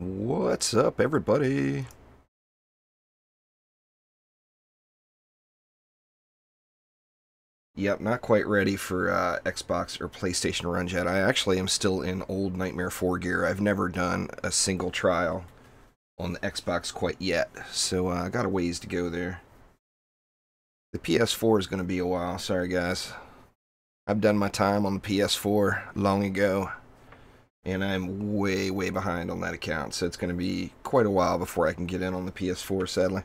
What's up, everybody? Yep, not quite ready for Xbox or PlayStation runs yet. I actually am still in old Nightmare 4 gear. I've never done a single trial on the Xbox quite yet, so I got a ways to go there. The PS4 is going to be a while. Sorry, guys. I've done my time on the PS4 long ago, and I'm way, way behind on that account, so it's going to be quite a while before I can get in on the PS4, sadly.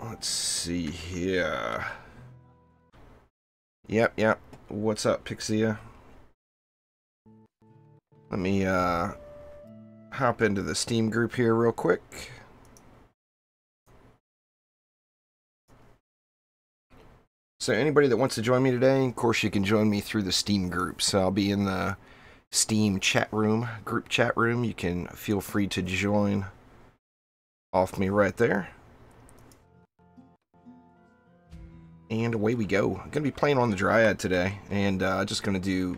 Let's see here. Yep. What's up, Pixia? Let me hop into the Steam group here real quick. So anybody that wants to join me today, of course you can join me through the Steam group. So I'll be in the Steam chat room, group chat room. You can feel free to join off me right there. And away we go. I'm going to be playing on the Dryad today, and just going to do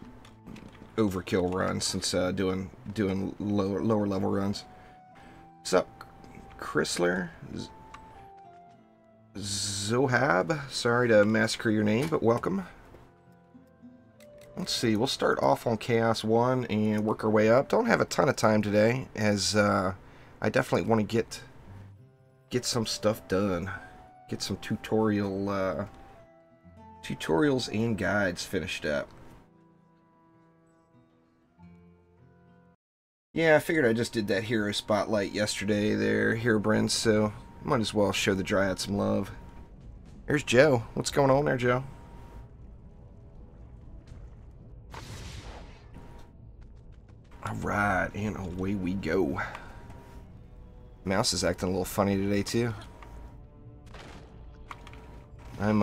overkill runs since doing lower level runs. What's up, Chrysler? Zohab? Sorry to massacre your name, but welcome. Let's see, we'll start off on Chaos 1 and work our way up. Don't have a ton of time today, as I definitely want to get some stuff done. Get some tutorials and guides finished up. Yeah, I figured I just did that hero spotlight yesterday there, Herobrine, so might as well show the Dryad some love. There's Joe. What's going on there, Joe? Alright, and away we go. Mouse is acting a little funny today, too. I'm,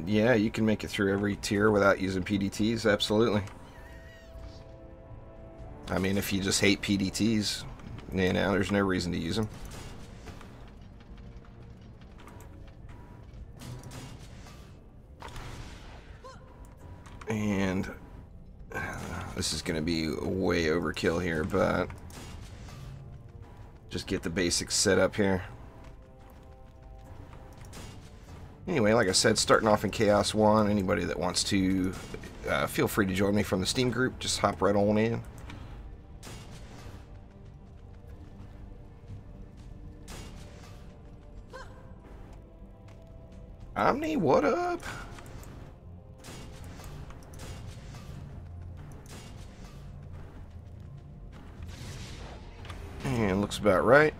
yeah, you can make it through every tier without using PDTs, absolutely. I mean, if you just hate PDTs, you know, there's no reason to use them. And this is going to be way overkill here, but just get the basics set up here. Anyway, like I said, starting off in Chaos 1, anybody that wants to, feel free to join me from the Steam group. Just hop right on in. Omni, what up? And looks about right.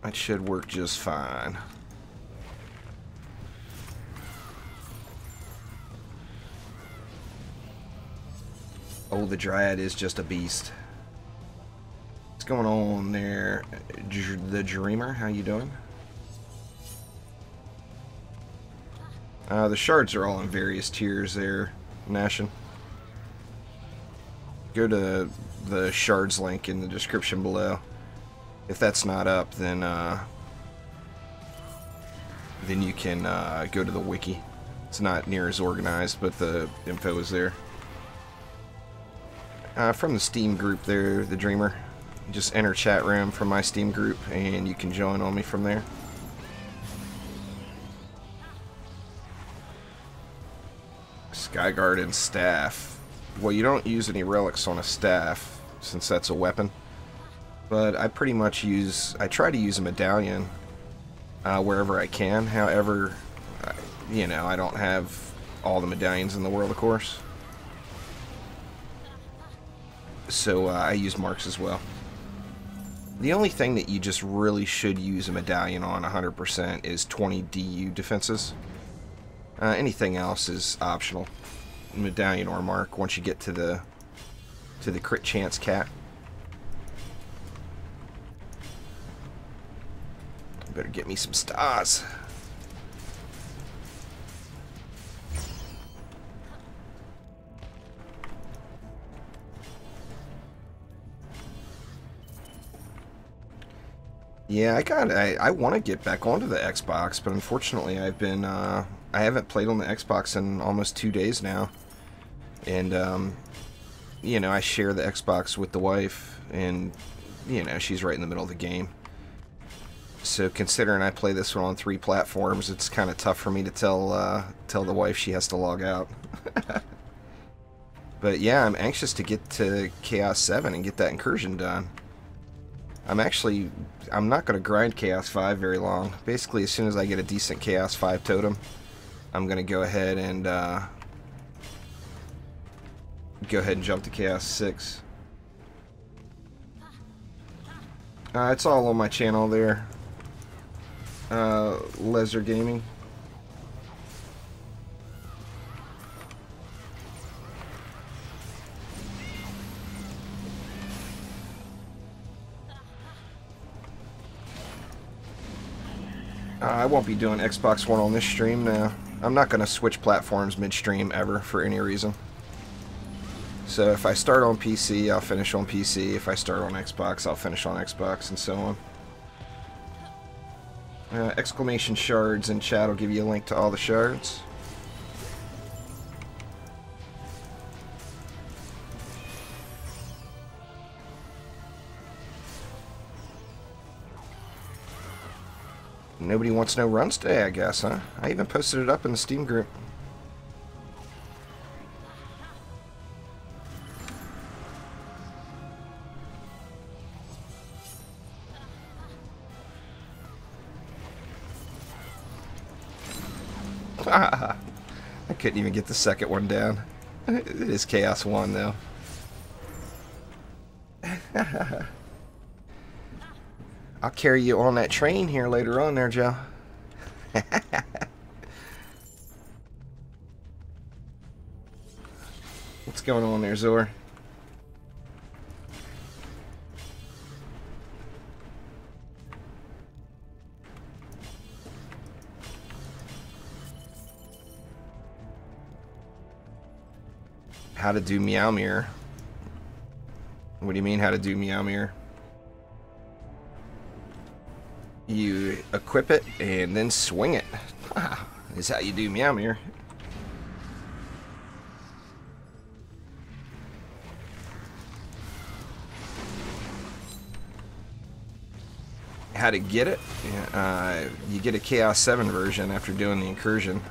That should work just fine. Oh, the Dryad is just a beast. What's going on there, the Dreamer? How you doing? The shards are all in various tiers there, Nashin. Go to the shards link in the description below. If that's not up, then you can go to the wiki. It's not near as organized, but the info is there. From the Steam group there, the Dreamer. Just enter chat room from my Steam group, and you can join on me from there. Skyguard and staff. Well, you don't use any relics on a staff, since that's a weapon. But I pretty much I try to use a medallion wherever I can. However, you know, I don't have all the medallions in the world, of course. So I use marks as well. The only thing that you just really should use a medallion on 100% is 20 DU defenses. Anything else is optional. Medallion or mark once you get to the crit chance cap. Better get me some stars. Yeah, I want to get back onto the Xbox, but unfortunately I haven't played on the Xbox in almost 2 days now. And, you know, I share the Xbox with the wife, and, you know, she's right in the middle of the game. So considering I play this one on 3 platforms, it's kind of tough for me to tell the wife she has to log out. But yeah, I'm anxious to get to Chaos 7 and get that incursion done. I'm not going to grind Chaos 5 very long. Basically, as soon as I get a decent Chaos 5 totem, I'm going to go ahead and jump to Chaos 6. It's all on my channel there. Leisure Gaming. I won't be doing Xbox One on this stream now. I'm not going to switch platforms mid-stream ever for any reason. So if I start on PC, I'll finish on PC. If I start on Xbox, I'll finish on Xbox, and so on. Exclamation shards in chat will give you a link to all the shards. Nobody wants no runs today, I guess, huh? I even posted it up in the Steam group. I couldn't even get the second one down. It is Chaos 1, though. I'll carry you on that train here later on there, Joe. What's going on there, Zor? How to do Meow Mirror? What do you mean, how to do Meow Mirror? You equip it and then swing it. Is how you do Meow Mirror. How to get it? You get a Chaos 7 version after doing the incursion.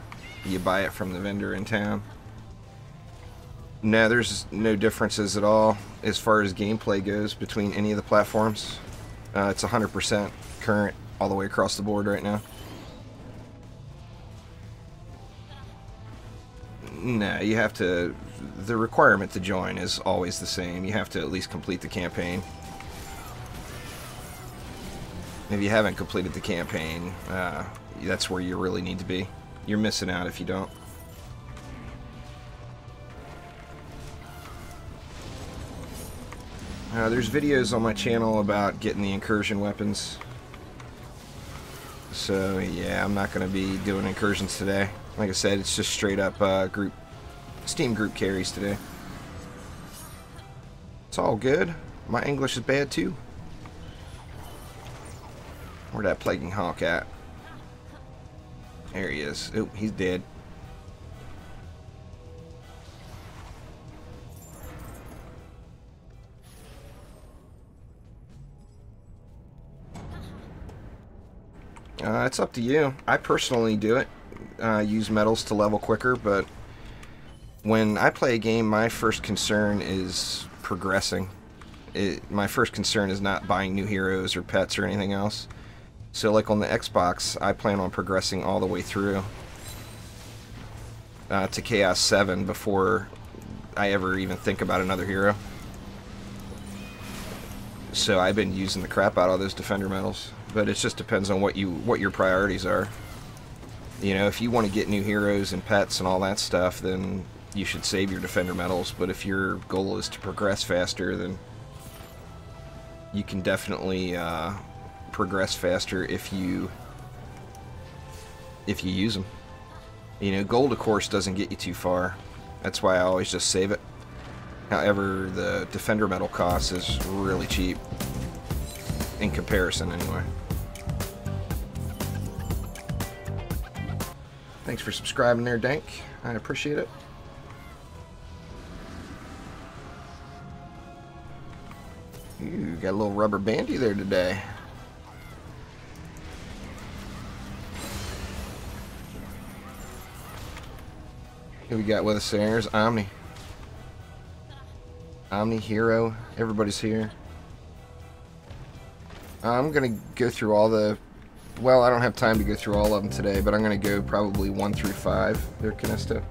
You buy it from the vendor in town. No, there's no differences at all as far as gameplay goes between any of the platforms. It's 100% current all the way across the board right now. No, you have to... The requirement to join is always the same. You have to at least complete the campaign. If you haven't completed the campaign, that's where you really need to be. You're missing out if you don't. There's videos on my channel about getting the incursion weapons. So yeah, I'm not going to be doing incursions today. Like I said, it's just straight up Steam group carries today. It's all good. My English is bad too. Where'd that Plaguing Hawk at? There he is. Oh, he's dead. It's up to you. I personally do it. Use medals to level quicker, but when I play a game, my first concern is progressing. My first concern is not buying new heroes or pets or anything else. So like on the Xbox, I plan on progressing all the way through to Chaos 7 before I ever even think about another hero. So I've been using the crap out of those defender medals. But it just depends on what your priorities are. You know, if you want to get new heroes and pets and all that stuff, then you should save your defender medals. But if your goal is to progress faster, then you can definitely progress faster if you use them. You know, gold of course doesn't get you too far. That's why I always just save it. However, the defender medal cost is really cheap in comparison anyway. Thanks for subscribing there, Dank. I appreciate it. Ooh, got a little rubber bandy there today. Who we got with us there? There's Omni. Omni, Hero, everybody's here. I'm going to go through all the... Well, I don't have time to go through all of them today, but I'm going to go probably 1 through 5 there, Canesto.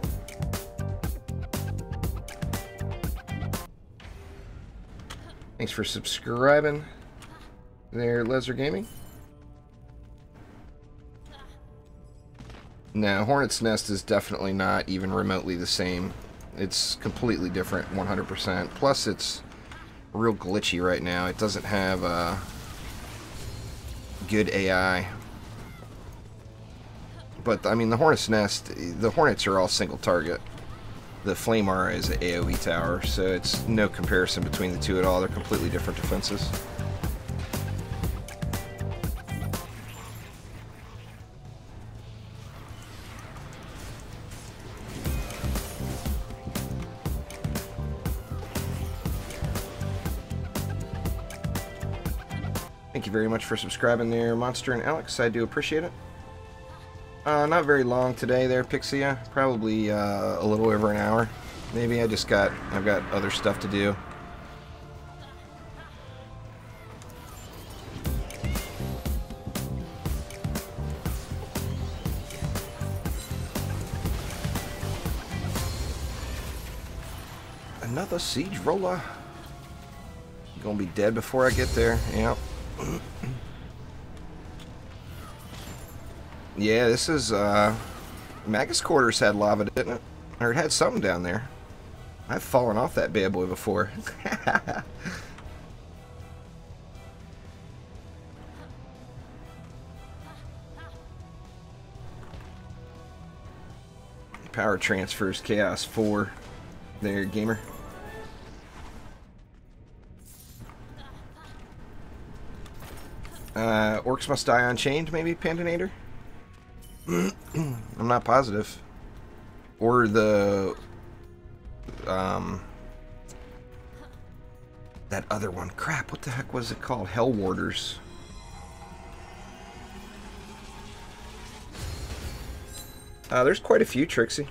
Thanks for subscribing there, Lesser Gaming. No, Hornet's Nest is definitely not even remotely the same. It's completely different, 100%. Plus, it's real glitchy right now. It doesn't have good AI. But, I mean, the Hornet's Nest, the Hornets are all single target. The Flame Aura is an AoE tower, so it's no comparison between the two at all. They're completely different defenses. Thank you very much for subscribing there, Monster and Alex. I do appreciate it. Not very long today there, Pixia. Probably a little over an hour. Maybe I've got other stuff to do. Another siege roller. You're gonna be dead before I get there. Yep. Yeah, this is, Magus Quarters had lava, didn't it? Or it had something down there. I've fallen off that bad boy before. Power transfers, Chaos 4. There, gamer. Orcs Must Die Unchained, maybe, Pandinator? I'm not positive. Or the... that other one. Crap, what the heck was it called? Hell Warders. There's quite a few, Trixie.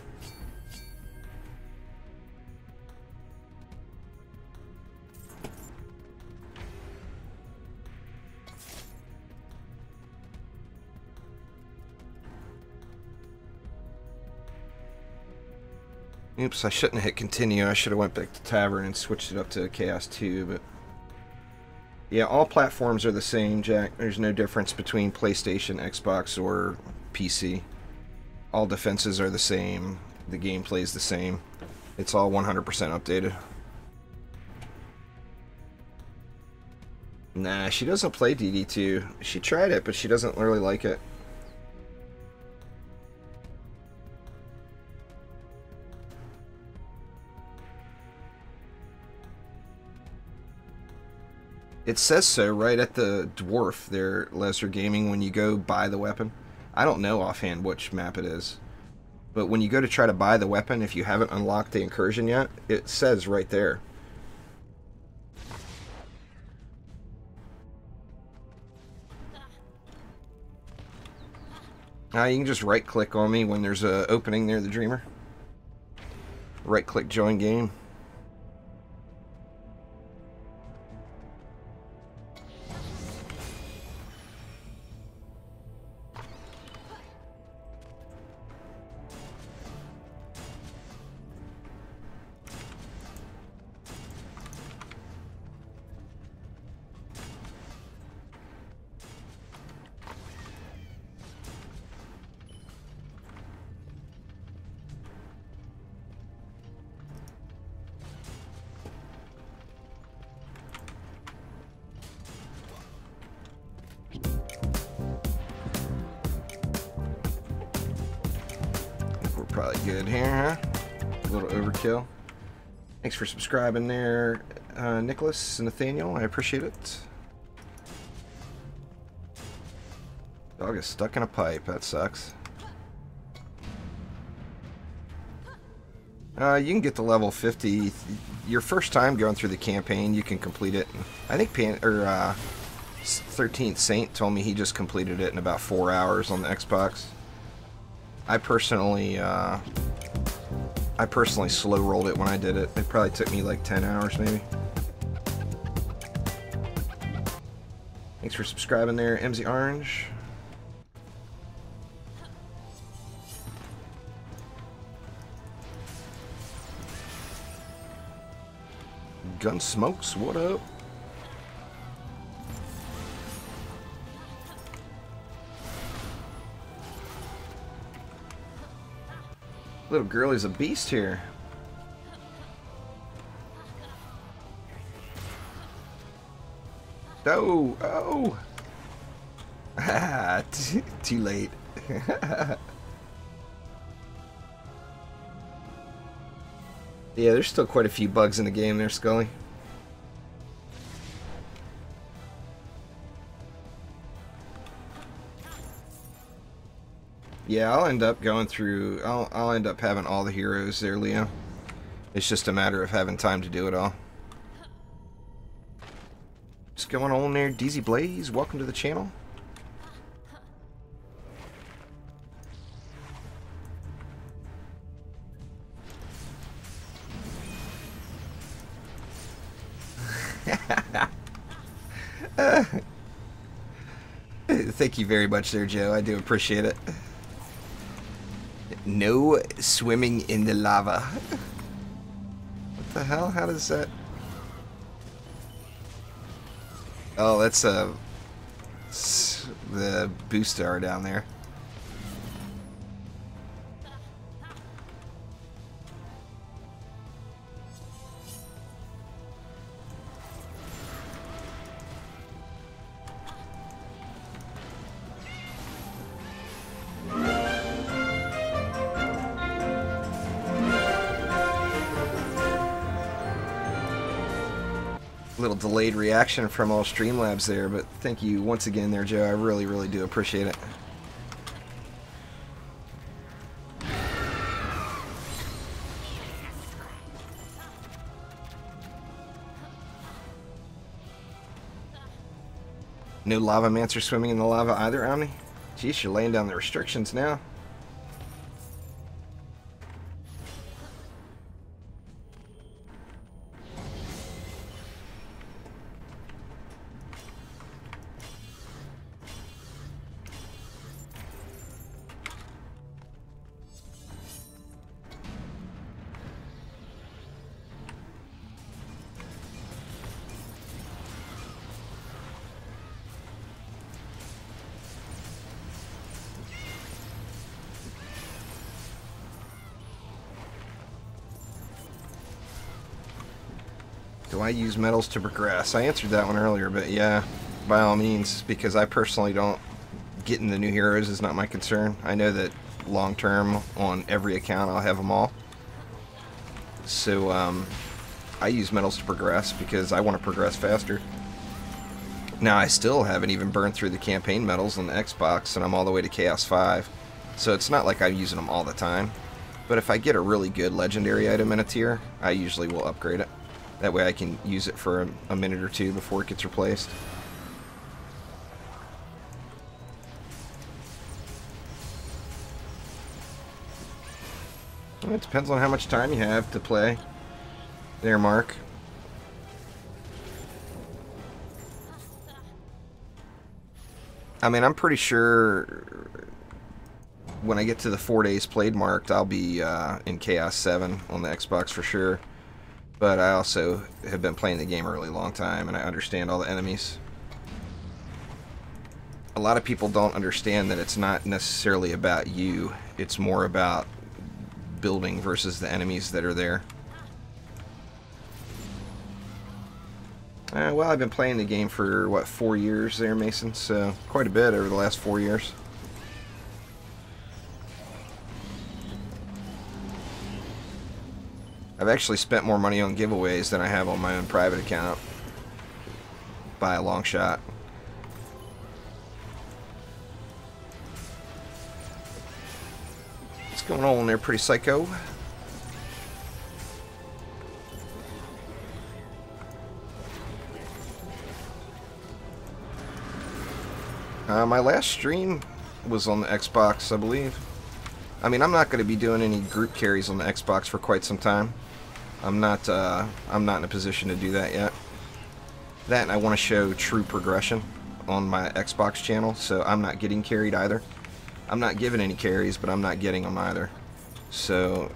Oops, I shouldn't have hit continue. I should have went back to Tavern and switched it up to Chaos 2, but... Yeah, all platforms are the same, Jack. There's no difference between PlayStation, Xbox, or PC. All defenses are the same. The gameplay is the same. It's all 100% updated. Nah, she doesn't play DD2. She tried it, but she doesn't really like it. It says so right at the dwarf there, Lesser Gaming, when you go buy the weapon. I don't know offhand which map it is. But when you go to try to buy the weapon, if you haven't unlocked the incursion yet, it says right there. You can just right-click on me when there's an opening near the Dreamer. Right-click Join Game. Probably good here, huh? A little overkill. Thanks for subscribing there, Nicholas and Nathaniel. I appreciate it. Dog is stuck in a pipe. That sucks. You can get to level 50. Your first time going through the campaign, you can complete it. I think 13th Saint told me he just completed it in about 4 hours on the Xbox. I personally slow rolled it when I did it. It probably took me like 10 hours maybe. Thanks for subscribing there, MZ Orange. Gunsmokes, what up? Little girl is a beast here. Oh, oh. Ah, too late. Yeah, there's still quite a few bugs in the game there, Scully. Yeah, I'll end up going through... I'll end up having all the heroes there, Leo. It's just a matter of having time to do it all. What's going on there, DZ Blaze? Welcome to the channel. Thank you very much there, Joe. I do appreciate it. No swimming in the lava. What the hell? How does that... Oh, that's the boost star down there. Little delayed reaction from all Streamlabs there, but thank you once again there, Joe. I really, really do appreciate it. No lava mancer swimming in the lava either, Omni? Jeez, you're laying down the restrictions now. Do I use metals to progress? I answered that one earlier, but yeah, by all means, because I personally don't... Getting the new heroes is not my concern. I know that long term on every account I'll have them all. So I use metals to progress because I want to progress faster. Now I still haven't even burned through the campaign medals on the Xbox, and I'm all the way to Chaos 5. So it's not like I'm using them all the time. But if I get a really good legendary item in a tier, I usually will upgrade it. That way I can use it for a minute or two before it gets replaced. Well, it depends on how much time you have to play. There, Mark. I mean, I'm pretty sure when I get to the 4 days played marked, I'll be in Chaos 7 on the Xbox for sure. But I also have been playing the game a really long time, and I understand all the enemies. A lot of people don't understand that it's not necessarily about you. It's more about building versus the enemies that are there. Well, I've been playing the game for, what, 4 years there, Mason? So, quite a bit over the last 4 years. I've actually spent more money on giveaways than I have on my own private account. By a long shot. What's going on there, pretty psycho? My last stream was on the Xbox, I believe. I mean, I'm not going to be doing any group carries on the Xbox for quite some time. I'm not in a position to do that yet. That, and I want to show true progression on my Xbox channel, so I'm not getting carried either. I'm not giving any carries, but I'm not getting them either. So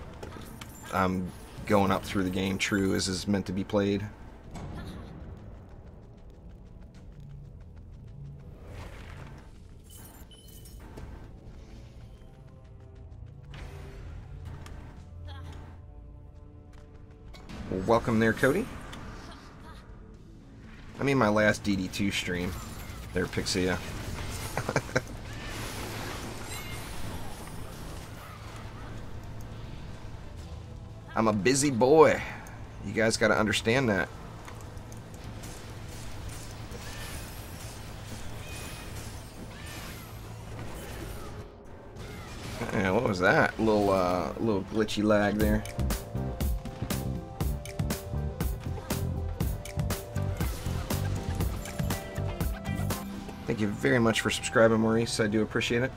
I'm going up through the game true as is meant to be played. Well, welcome there, Cody. I mean, my last DD2 stream. There, Pixia. I'm a busy boy. You guys got to understand that. Yeah, what was that? Little glitchy lag there. Thank you very much for subscribing, Maurice. I do appreciate it.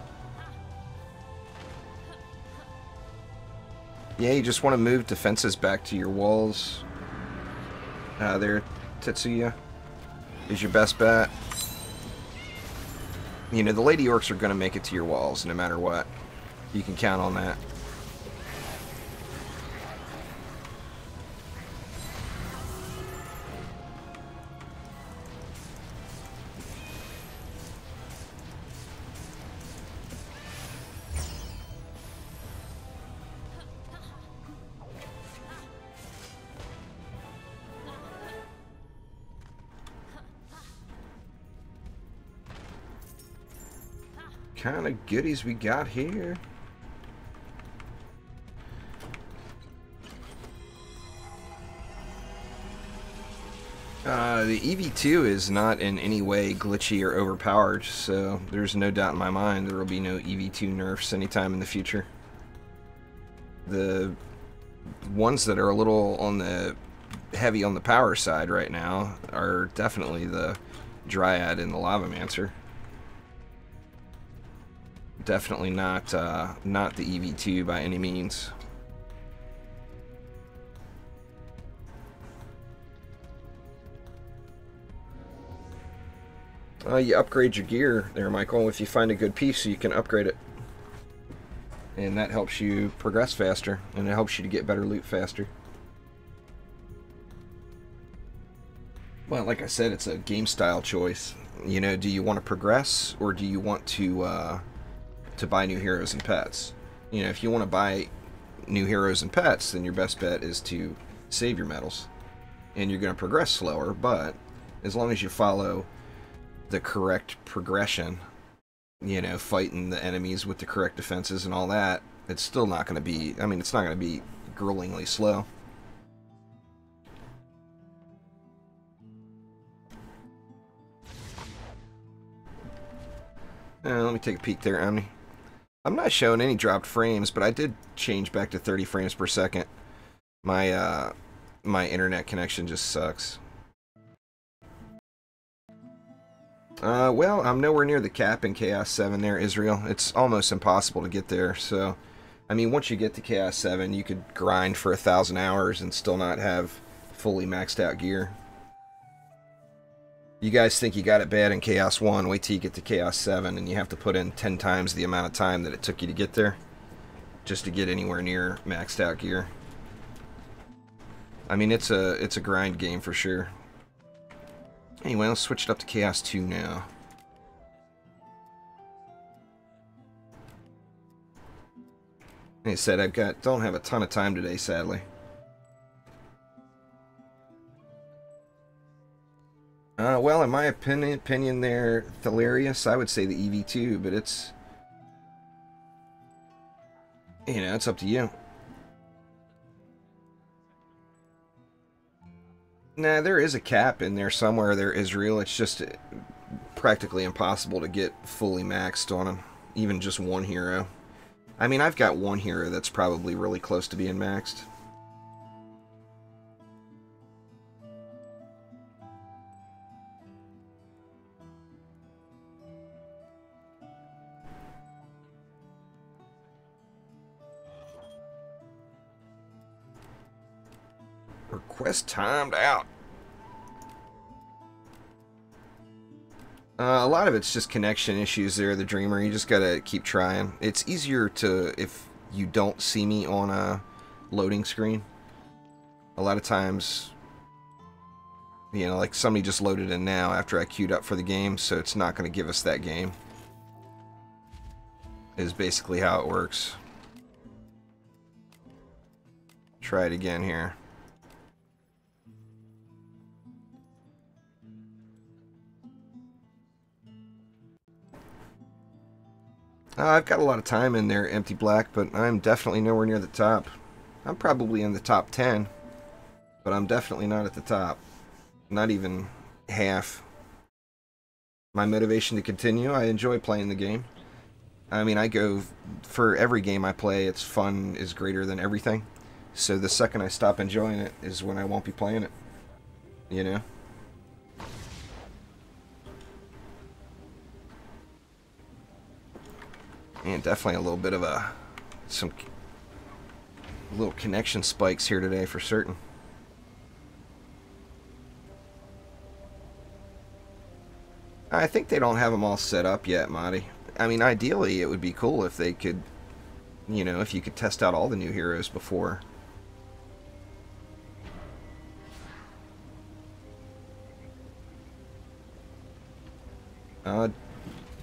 Yeah, you just want to move defenses back to your walls. There, Tetsuya, is your best bet. You know, the Lady Orcs are going to make it to your walls no matter what. You can count on that. Kind of goodies we got here. The EV2 is not in any way glitchy or overpowered, so there's no doubt in my mind there will be no EV2 nerfs anytime in the future. The ones that are a little on the heavy on the power side right now are definitely the Dryad and the Lavamancer. Definitely not not the EV2 by any means. You upgrade your gear there, Michael. If you find a good piece, you can upgrade it. And that helps you progress faster, and it helps you to get better loot faster. Well, like I said, it's a game style choice. You know, do you want to progress, or do you want to buy new heroes and pets? You know, if you want to buy new heroes and pets, then your best bet is to save your medals. And you're going to progress slower, but as long as you follow the correct progression, you know, fighting the enemies with the correct defenses and all that, it's still not going to be, I mean, it's not going to be gruelingly slow. Let me take a peek there, Omni. I'm not showing any dropped frames, but I did change back to 30 frames per second. My my internet connection just sucks. Well, I'm nowhere near the cap in Chaos 7 there, Israel. It's almost impossible to get there, so... I mean, once you get to Chaos 7, you could grind for 1,000 hours and still not have fully maxed out gear. You guys think you got it bad in Chaos 1, wait till you get to Chaos 7 and you have to put in 10 times the amount of time that it took you to get there. Just to get anywhere near maxed out gear. I mean, it's a grind game for sure. Anyway, let's switch it up to Chaos 2 now. Like I said, don't have a ton of time today, sadly. Well, in my opinion there, Thalarius, I would say the EV2, but it's... You know, it's up to you. Nah, there is a cap in there somewhere there, Israel. It's just practically impossible to get fully maxed on him. Even just one hero. I mean, I've got one hero that's probably really close to being maxed. Request timed out. A lot of it's just connection issues there, the Dreamer. You just gotta keep trying. It's easier to, if you don't see me on a loading screen. A lot of times, you know, like somebody just loaded in now after I queued up for the game, so it's not going to give us that game. Is basically how it works. Try it again here. I've got a lot of time in there, Empty Black, but I'm definitely nowhere near the top. I'm probably in the top 10, but I'm definitely not at the top. Not even half. My motivation to continue, I enjoy playing the game. I mean, I go for every game I play, it's fun is greater than everything. So the second I stop enjoying it is when I won't be playing it. You know? And definitely a little bit of some little connection spikes here today for certain. I think they don't have them all set up yet, Marty. I mean, ideally it would be cool if they could, you know, if you could test out all the new heroes before.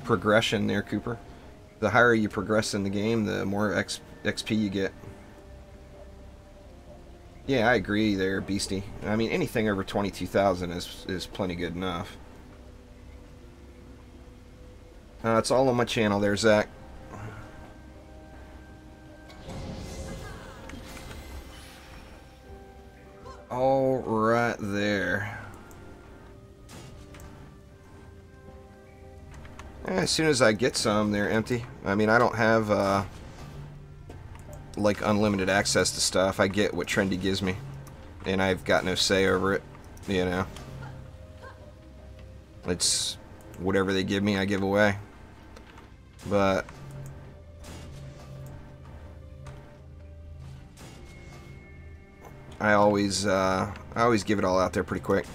Progression there, Cooper. The higher you progress in the game, the more XP you get. Yeah, I agree there, Beastie. I mean, anything over 22,000 is plenty good enough. It's all on my channel there, Zach. All right there. As soon as I get some, they're empty. I mean, I don't have, like, unlimited access to stuff. I get what Trendy gives me. And I've got no say over it, you know. It's whatever they give me, I give away. But I always give it all out there pretty quick.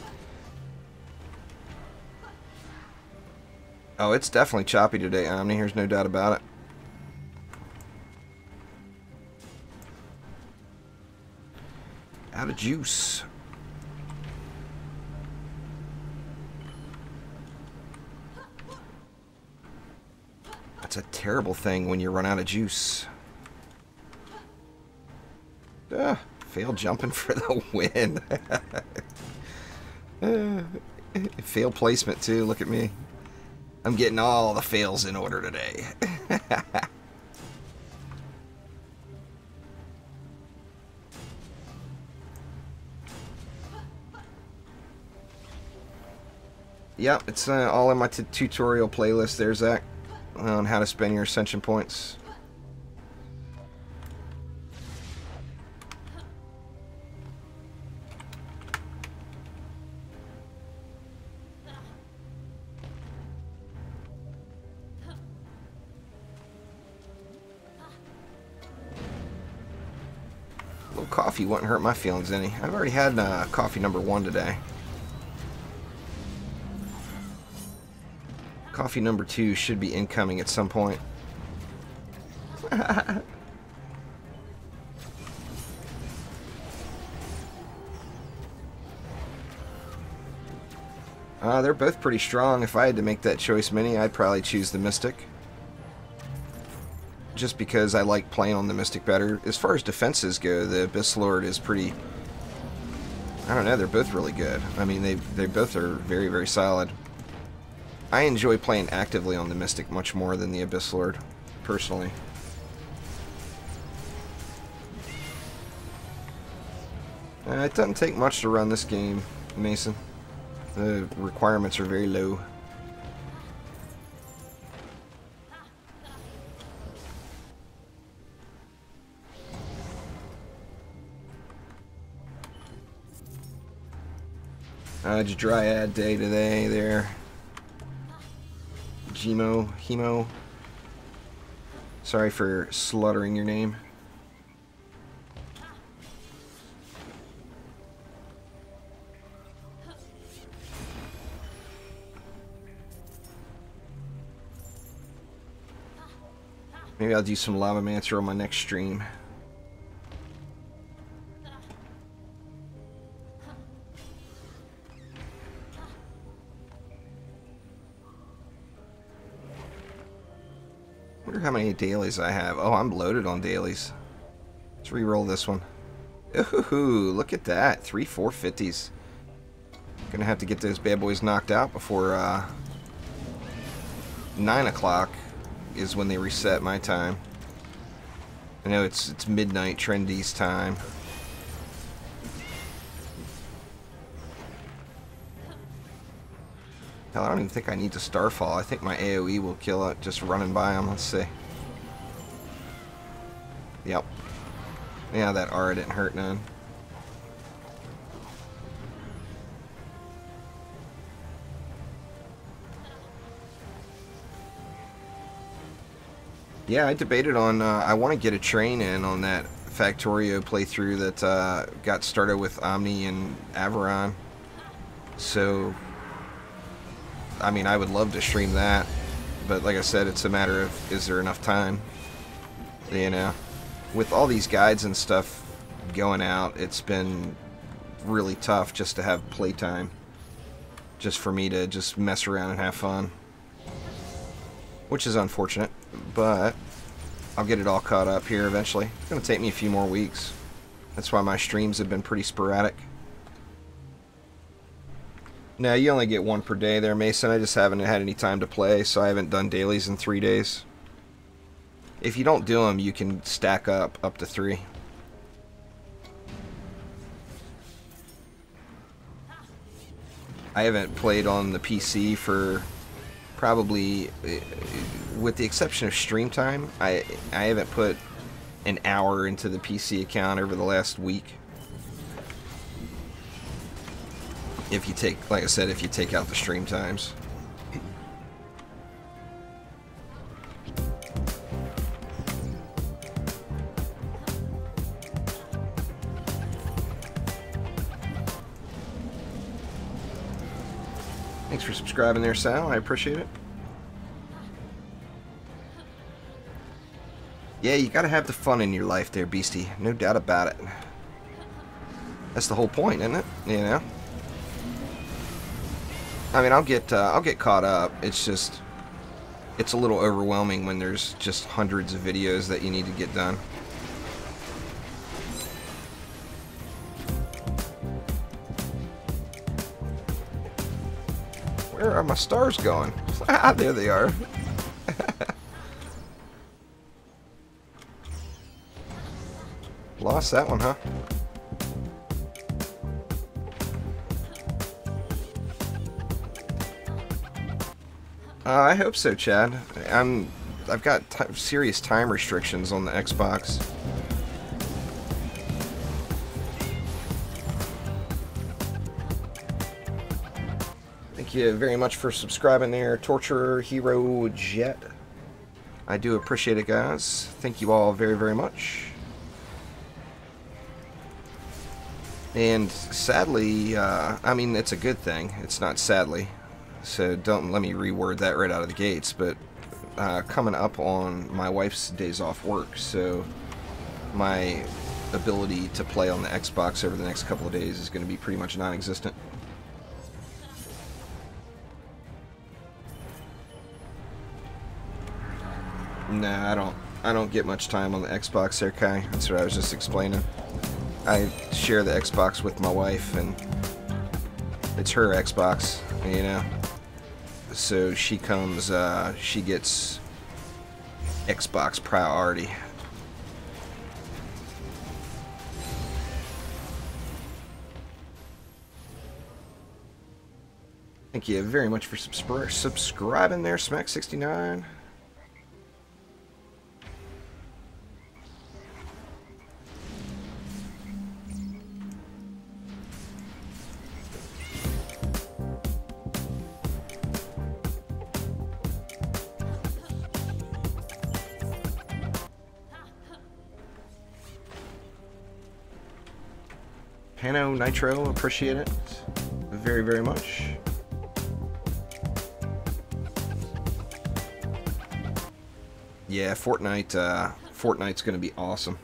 Oh, it's definitely choppy today, Omni. There's no doubt about it. Out of juice. That's a terrible thing when you run out of juice. Fail jumping for the win. Fail placement too, look at me. I'm getting all the fails in order today. Yep, it's all in my tutorial playlist there, Zach, on how to spend your ascension points. A little coffee wouldn't hurt my feelings any. I've already had coffee number 1 today. Coffee number 2 should be incoming at some point. They're both pretty strong. If I had to make that choice, Mini, I'd probably choose the Mystic. Just because I like playing on the Mystic better. As far as defenses go, the Abyss Lord is pretty... I don't know, they're both really good. I mean, they both are very, very solid. I enjoy playing actively on the Mystic much more than the Abyss Lord, personally. It doesn't take much to run this game, Mason. The requirements are very low. It's Dryad Day today there. Hemo. Sorry for slaughtering your name. Maybe I'll do some Lavamancer on my next stream. Wonder how many dailies I have. Oh, I'm loaded on dailies. Let's re-roll this one. Ooh, look at that. 3 450s. Gonna have to get those bad boys knocked out before 9 o'clock is when they reset my time. I know it's midnight Trendy's time. Hell, I don't even think I need to Starfall. I think my AoE will kill it just running by them. Let's see. Yep. Yeah, that aura didn't hurt none. Yeah, I debated on, I want to get a train in on that Factorio playthrough that got started with Omni and Averon. So, I mean, I would love to stream that, but like I said, it's a matter of, is there enough time? You know, with all these guides and stuff going out, it's been really tough just to have playtime, just for me to just mess around and have fun. Which is unfortunate, but I'll get it all caught up here eventually. It's going to take me a few more weeks. That's why my streams have been pretty sporadic. Now, you only get one per day there, Mason. I just haven't had any time to play, so I haven't done dailies in 3 days. If you don't do them, you can stack up to 3. I haven't played on the PC for probably, with the exception of stream time, I haven't put an hour into the PC account over the last week. If you take, like I said, if you take out the stream times. Thanks for subscribing there, Sal. I appreciate it. Yeah, you gotta have the fun in your life there, Beastie. No doubt about it. That's the whole point, isn't it? You know? I mean, I'll get caught up. It's just, it's a little overwhelming when there's just hundreds of videos that you need to get done. Where are my stars going? Ah, there they are. Lost that one, huh? I hope so, Chad. I've got serious time restrictions on the Xbox. Thank you very much for subscribing there, Torturer Hero Jet. I do appreciate it, guys. Thank you all very, very much. And sadly, I mean, it's a good thing. It's not sadly. So don't let me reword that right out of the gates. But coming up on my wife's days off work, so my ability to play on the Xbox over the next couple of days is going to be pretty much non-existent. Nah, I don't get much time on the Xbox there, Kai. That's what I was just explaining. I share the Xbox with my wife, and it's her Xbox, you know. So she comes, she gets Xbox priority. Thank you very much for subscribing there, Smack69. Pano Nitro, appreciate it very, very much. Yeah, Fortnite's going to be awesome.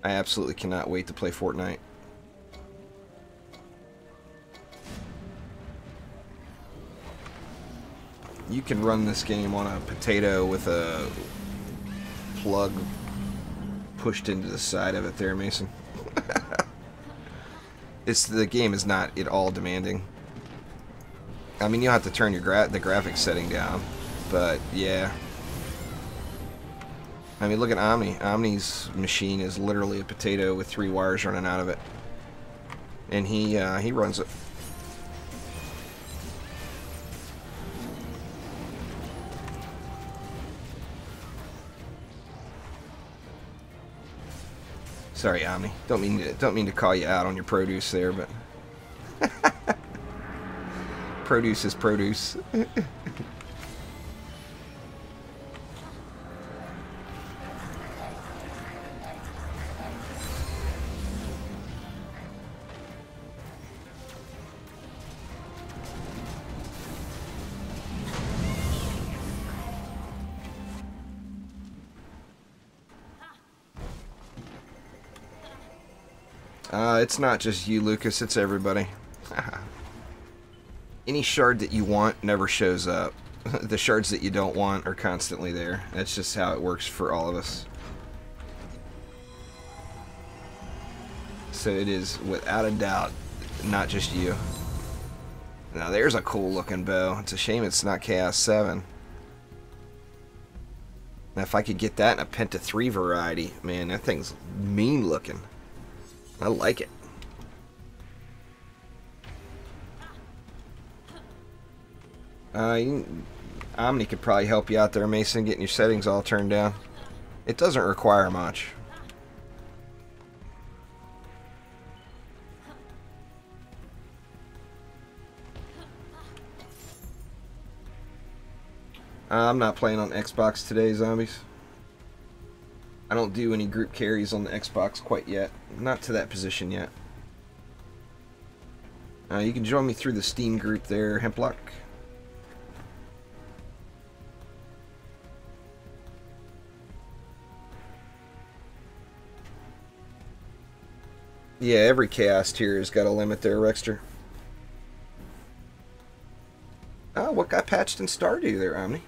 I absolutely cannot wait to play Fortnite. You can run this game on a potato with a plug pushed into the side of it there, Mason. The game is not at all demanding. I mean, you'll have to turn your the graphics setting down, but yeah. I mean, look at Omni. Omni's machine is literally a potato with 3 wires running out of it, and he runs it. Sorry, Omni. Don't mean to call you out on your produce there, but produce is produce. It's not just you, Lucas. It's everybody. Any shard that you want never shows up. The shards that you don't want are constantly there. That's just how it works for all of us. So it is, without a doubt, not just you. Now there's a cool looking bow. It's a shame it's not Chaos 7. Now if I could get that in a Penta 3 variety, man, that thing's mean looking. I like it. Omni could probably help you out there, Mason, getting your settings all turned down. It doesn't require much. I'm not playing on Xbox today, zombies. I don't do any group carries on the Xbox quite yet. Not to that position yet. You can join me through the Steam group there, Hemplock. Yeah, every Chaos tier has got a limit there, Rexter. Oh, what got patched in Stardew there, Omni?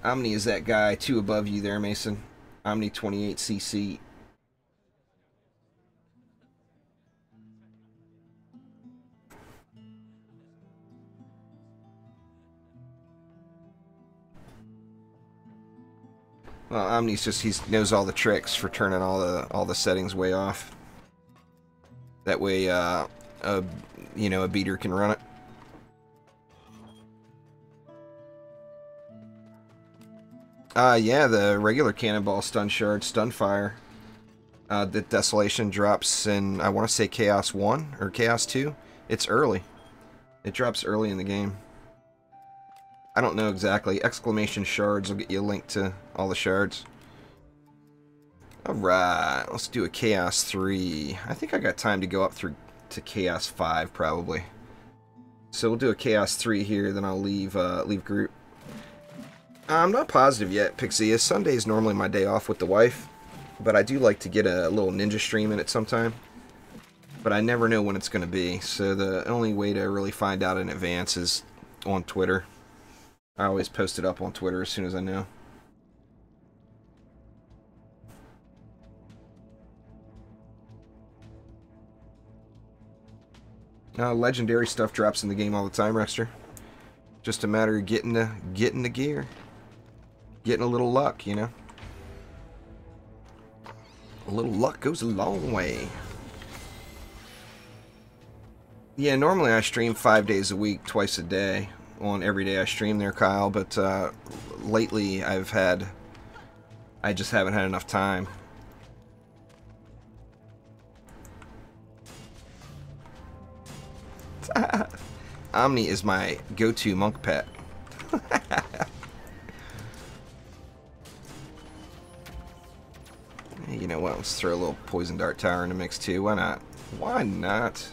Omni is that guy 2 above you there, Mason. Omni 28cc. Well, Omni's just, he knows all the tricks for turning all the settings way off. That way, you know, a beater can run it. Yeah, the regular cannonball stun shard, stun fire. The Desolation drops in, I want to say Chaos 1 or Chaos 2. It's early. It drops early in the game. I don't know exactly. Exclamation shards will get you a link to all the shards. Alright, let's do a Chaos 3. I think I got time to go up through to Chaos 5 probably. So we'll do a Chaos 3 here, then I'll leave group. I'm not positive yet, Pixie. Sunday's normally my day off with the wife, but I do like to get a little ninja stream in it sometime. But I never know when it's going to be, so the only way to really find out in advance is on Twitter. I always post it up on Twitter as soon as I know. Legendary stuff drops in the game all the time, Rexter. Just a matter of getting the gear. Getting a little luck, you know. A little luck goes a long way. Yeah, normally I stream 5 days a week, twice a day. On every day I stream there, Kyle, but lately I just haven't had enough time. Omni is my go-to monk pet. You know what, let's throw a little poison dart tower in the mix too. Why not? Why not?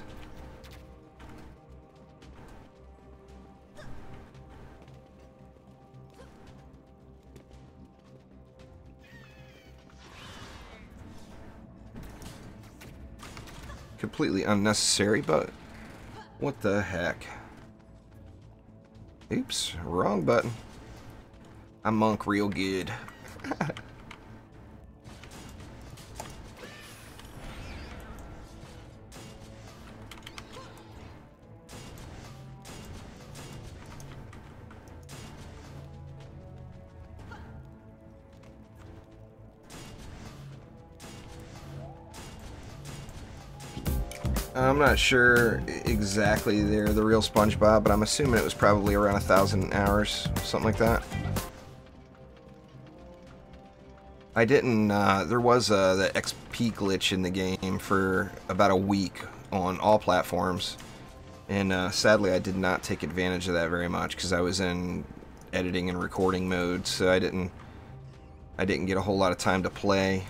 Completely unnecessary, but what the heck? Oops, wrong button. I monk real good. I'm not sure exactly they're the real SpongeBob, but I'm assuming it was probably around 1,000 hours, something like that. I didn't, there was the XP glitch in the game for about a week on all platforms, and sadly I did not take advantage of that very much because I was in editing and recording mode, so I didn't get a whole lot of time to play,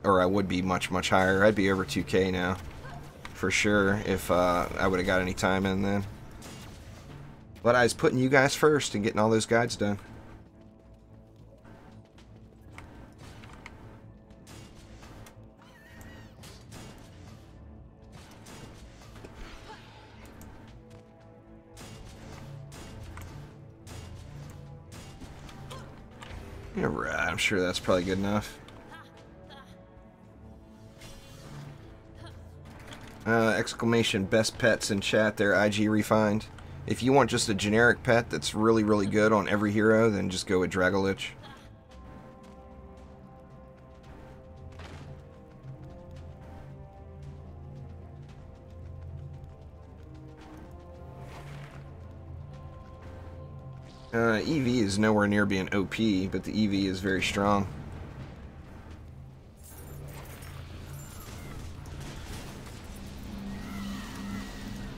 or I would be much higher. I'd be over 2K now. For sure, if I would have got any time in then. But I was putting you guys first and getting all those guides done. Yeah, right, I'm sure that's probably good enough. Exclamation best pets in chat there, IG Refined. If you want just a generic pet that's really good on every hero, then just go with Dragolich. EV is nowhere near being OP, but the EV is very strong.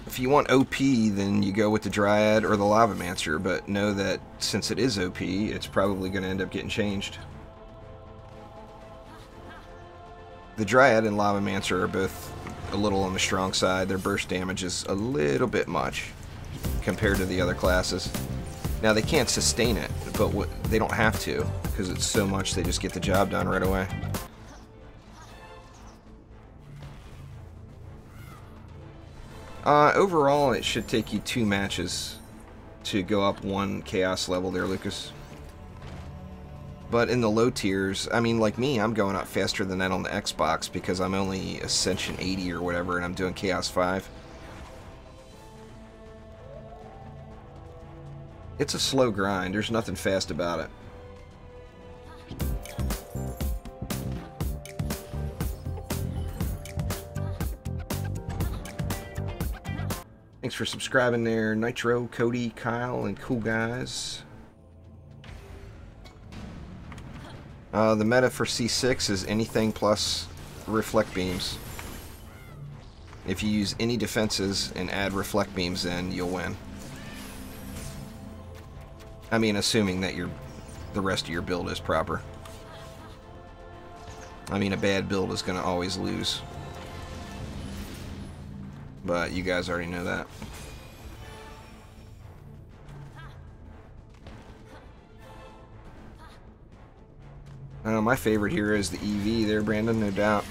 If you want OP, then you go with the Dryad or the Lavamancer, but know that since it is OP, it's probably going to end up getting changed. The Dryad and Lavamancer are both a little on the strong side. Their burst damage is a little bit much compared to the other classes. Now, they can't sustain it, but they don't have to, because it's so much they just get the job done right away. Overall, it should take you 2 matches to go up 1 chaos level there, Lucas. But in the low tiers, I mean, like me, I'm going up faster than that on the Xbox because I'm only Ascension 80 or whatever, and I'm doing Chaos 5. It's a slow grind. There's nothing fast about it. Thanks for subscribing there, Nitro, Cody, Kyle, and cool guys. The meta for C6 is anything plus reflect beams. If you use any defenses and add reflect beams in, you'll win. I mean, assuming that the rest of your build is proper. I mean, a bad build is going to always lose. But you guys already know that. My favorite here is the EV there, Brandon, no doubt.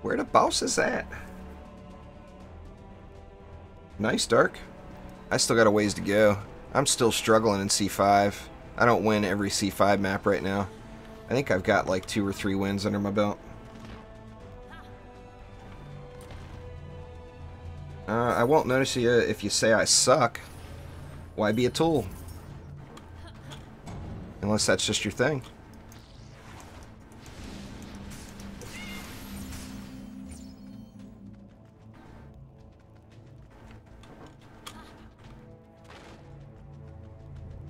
Where the boss is at? Nice, Dark. I still got a ways to go. I'm still struggling in C5. I don't win every C5 map right now. I think I've got like 2 or 3 wins under my belt. I won't notice you if you say I suck. Why be a tool? Unless that's just your thing.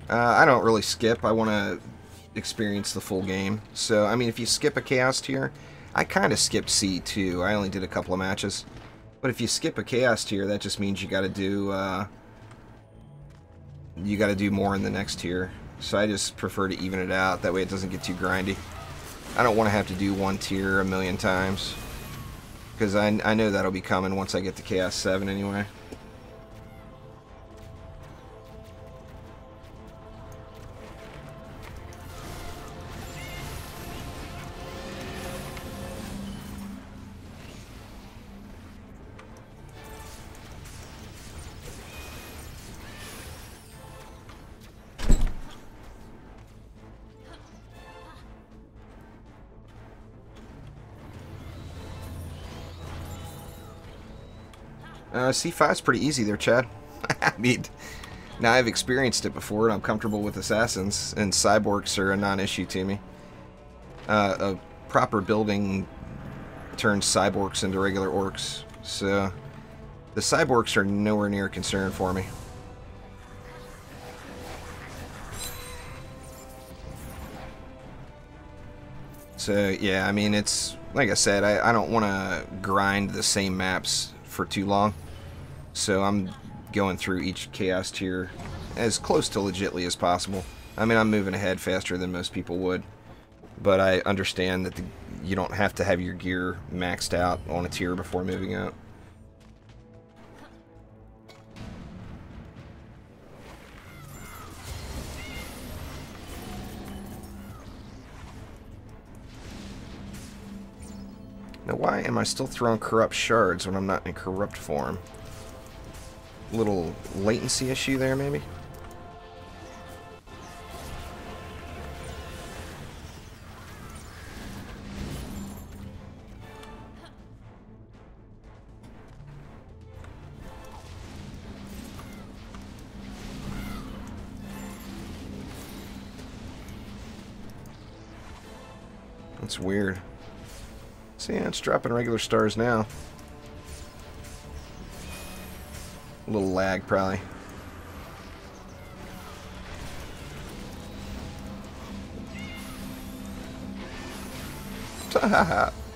I don't really skip. I want to experience the full game. So, I mean, if you skip a Chaos tier, I kind of skipped C2. I only did a couple of matches. But if you skip a Chaos tier, that just means you got to do more in the next tier. So I just prefer to even it out. That way it doesn't get too grindy. I don't want to have to do one tier a million times. Because I know that'll be coming once I get to Chaos 7 anyway. C5 is pretty easy there, Chad. I mean, now I've experienced it before, and I'm comfortable with assassins, and cyborgs are a non-issue to me. A proper building turns cyborgs into regular orcs, so the cyborgs are nowhere near a concern for me. So yeah, I mean, it's like I said, I don't want to grind the same maps for too long, so I'm going through each chaos tier as close to legitly as possible. I mean, I'm moving ahead faster than most people would, but I understand that you don't have to have your gear maxed out on a tier before moving up. Now, why am I still throwing corrupt shards when I'm not in corrupt form? Little latency issue there, maybe? That's weird. So yeah, it's dropping regular stars now. A little lag, probably.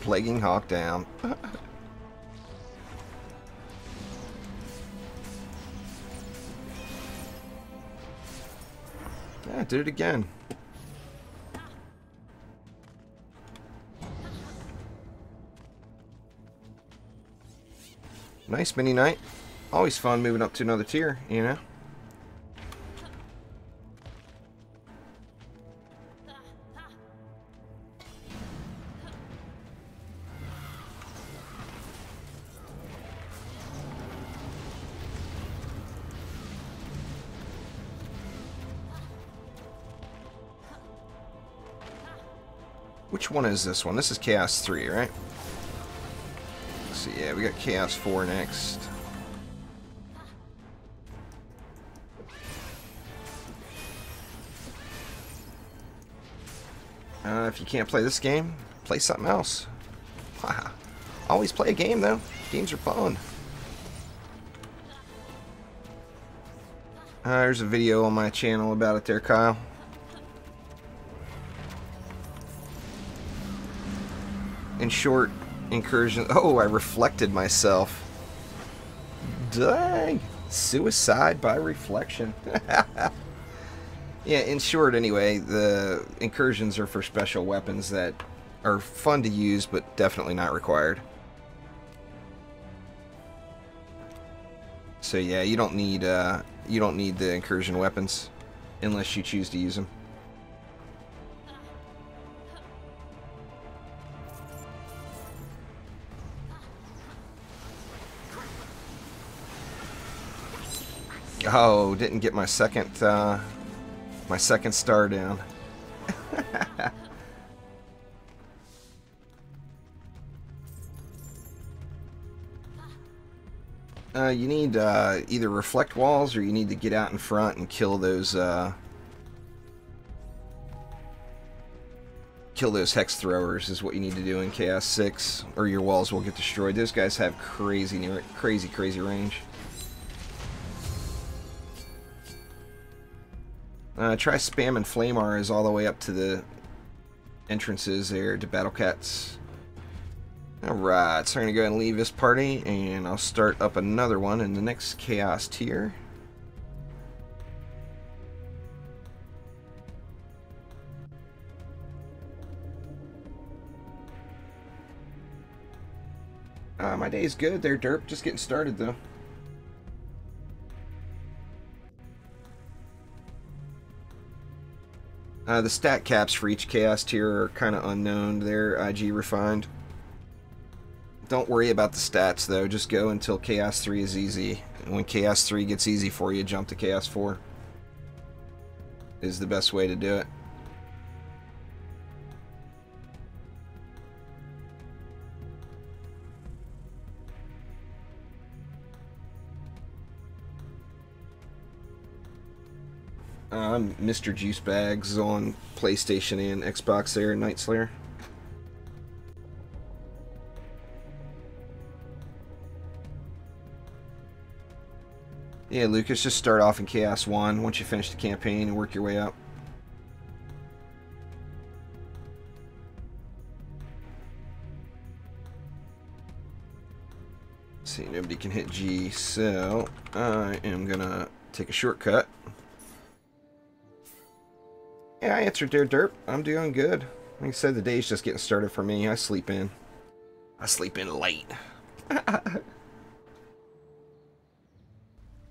Plaguing Hawk down. Yeah, did it again. Nice mini night. Always fun moving up to another tier, you know? Which one is this one? This is Chaos 3, right? So yeah, we got Chaos 4 next. If you can't play this game, play something else. Always play a game, though. Games are fun. There's a video on my channel about it there, Kyle. In short, incursion. Oh, I reflected myself. Dang. Suicide by reflection. Yeah, in short, anyway, the incursions are for special weapons that are fun to use, but definitely not required. So yeah, you don't need the incursion weapons unless you choose to use them. Oh, didn't get my second star down. You need either reflect walls, or you need to get out in front and kill those hex throwers. Is what you need to do in Chaos 6, or your walls will get destroyed. Those guys have crazy range. Try spamming flame arrows all the way up to the entrances there to Battle Cats. Alright, so I'm going to go ahead and leave this party, and I'll start up another one in the next Chaos tier. My day's good there, Derp. Just getting started, though. The stat caps for each Chaos tier are kind of unknown. They're IG refined. Don't worry about the stats, though. Just go until Chaos 3 is easy. And when Chaos 3 gets easy for you, jump to Chaos 4. Is the best way to do it. I'm Mr. Juice Bags on PlayStation and Xbox there, Night Slayer. Yeah, Lucas, just start off in Chaos 1 once you finish the campaign and work your way up. See, nobody can hit G, so I am gonna take a shortcut. Yeah, I answered there, Derp. I'm doing good. Like I said, the day's just getting started for me. I sleep in. I sleep in late.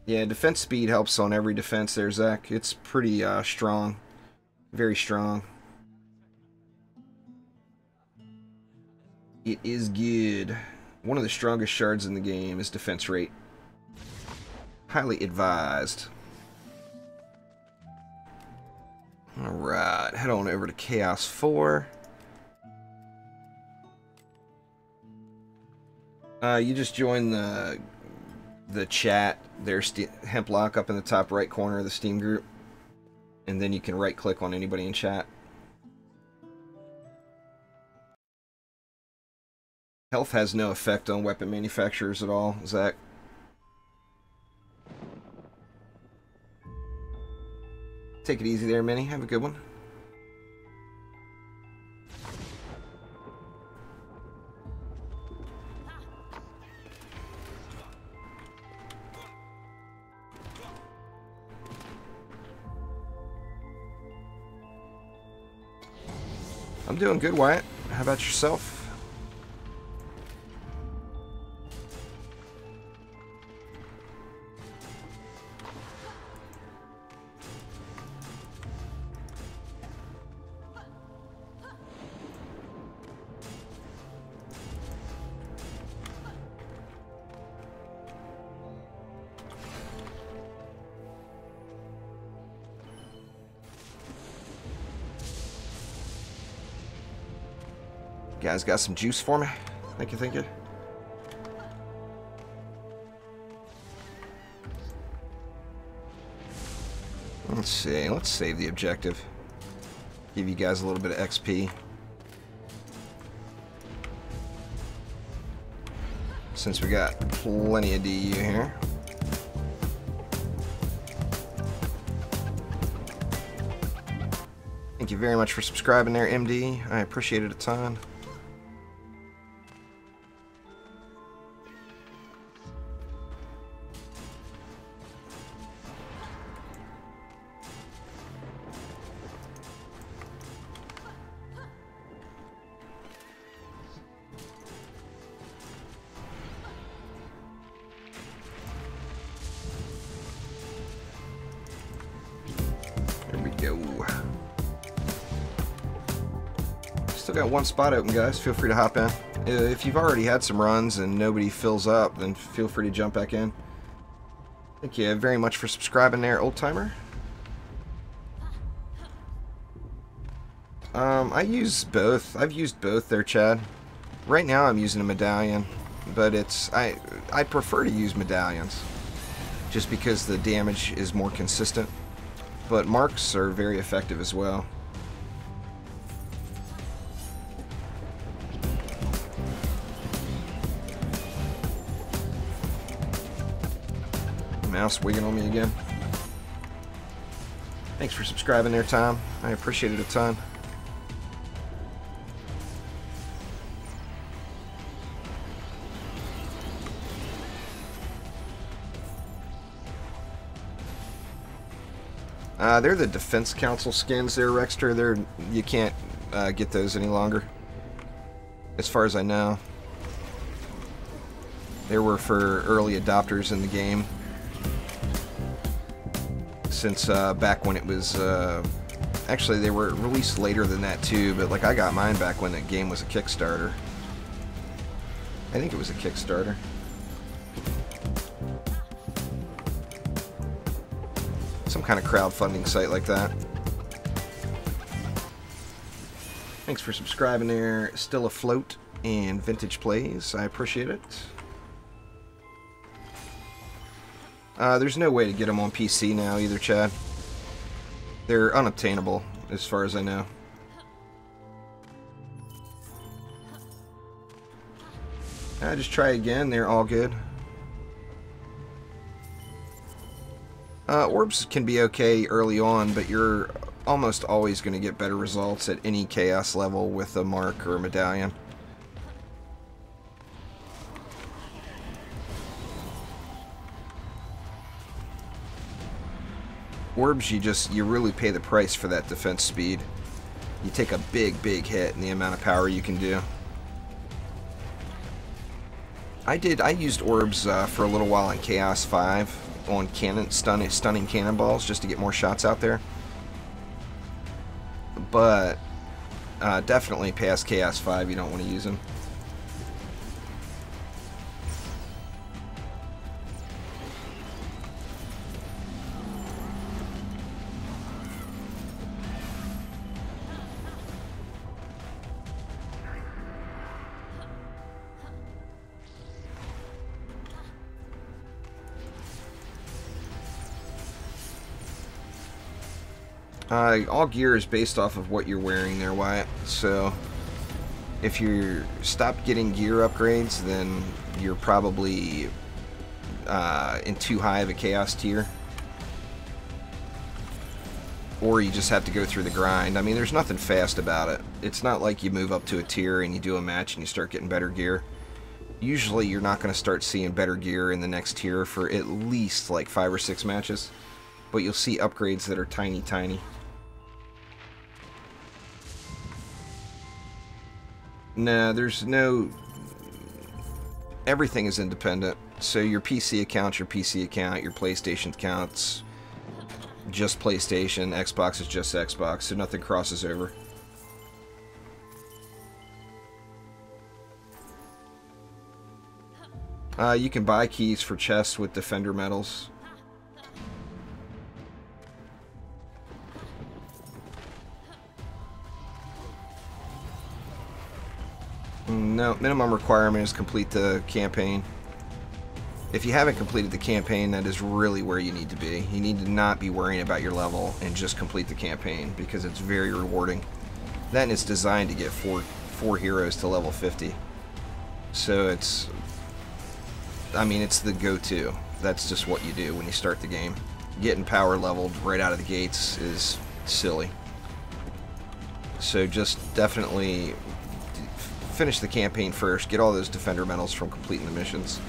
Yeah, defense speed helps on every defense there, Zach. It's pretty strong. Very strong. It is good. One of the strongest shards in the game is defense rate. Highly advised. Alright, head on over to Chaos 4. You just join the chat. There's Hemplock up in the top right corner of the Steam group. And then you can right click on anybody in chat. Health has no effect on weapon manufacturers at all, Zach. Take it easy there, Minnie. Have a good one. I'm doing good, Wyatt. How about yourself? Guys got some juice for me? Thank you, thank you. Let's see, let's save the objective. Give you guys a little bit of XP. Since we got plenty of DU here. Thank you very much for subscribing there, MD. I appreciate it a ton. Still got one spot open, guys. Feel free to hop in. If you've already had some runs and nobody fills up, then feel free to jump back in. Thank you very much for subscribing there, old timer. I use both. I've used both there, Chad. Right now I'm using a medallion, but I prefer to use medallions just because the damage is more consistent. But marks are very effective as well. Mouse wigging on me again. Thanks for subscribing there, Tom. I appreciate it a ton. They're the Defense Council skins there, Rexter. You can't get those any longer, as far as I know. They were for early adopters in the game. Since back when it was, actually they were released later than that too, but like I got mine back when the game was a Kickstarter. I think it was a Kickstarter. Some kind of crowdfunding site like that. Thanks for subscribing there, Still Afloat and Vintage Plays. I appreciate it. There's no way to get them on PC now either, Chad. They're unobtainable, as far as I know. Just try again. They're all good. Orbs can be okay early on, but you're almost always going to get better results at any chaos level with a mark or a medallion. Orbs, you really pay the price for that defense speed. You take a big hit in the amount of power you can do. I used orbs for a little while in Chaos 5 on stunning cannonballs just to get more shots out there. But definitely past Chaos 5 you don't want to use them. All gear is based off of what you're wearing there, Wyatt. So if you stop getting gear upgrades, then you're probably in too high of a chaos tier. Or you just have to go through the grind. I mean, there's nothing fast about it. It's not like you move up to a tier and you do a match and you start getting better gear. Usually you're not going to start seeing better gear in the next tier for at least like 5 or 6 matches. But you'll see upgrades that are tiny. No, there's no... Everything is independent. So your PC account's your PC account, your PlayStation account's just PlayStation, Xbox is just Xbox, so nothing crosses over. You can buy keys for chests with Defender medals. No, minimum requirement is complete the campaign. If you haven't completed the campaign, that is really where you need to be. You need to not be worrying about your level and just complete the campaign because it's very rewarding. Then it's designed to get four heroes to level 50. So it's... I mean, it's the go-to. That's just what you do when you start the game. Getting power leveled right out of the gates is silly. So just definitely finish the campaign first. Get all those Defender medals from completing the missions.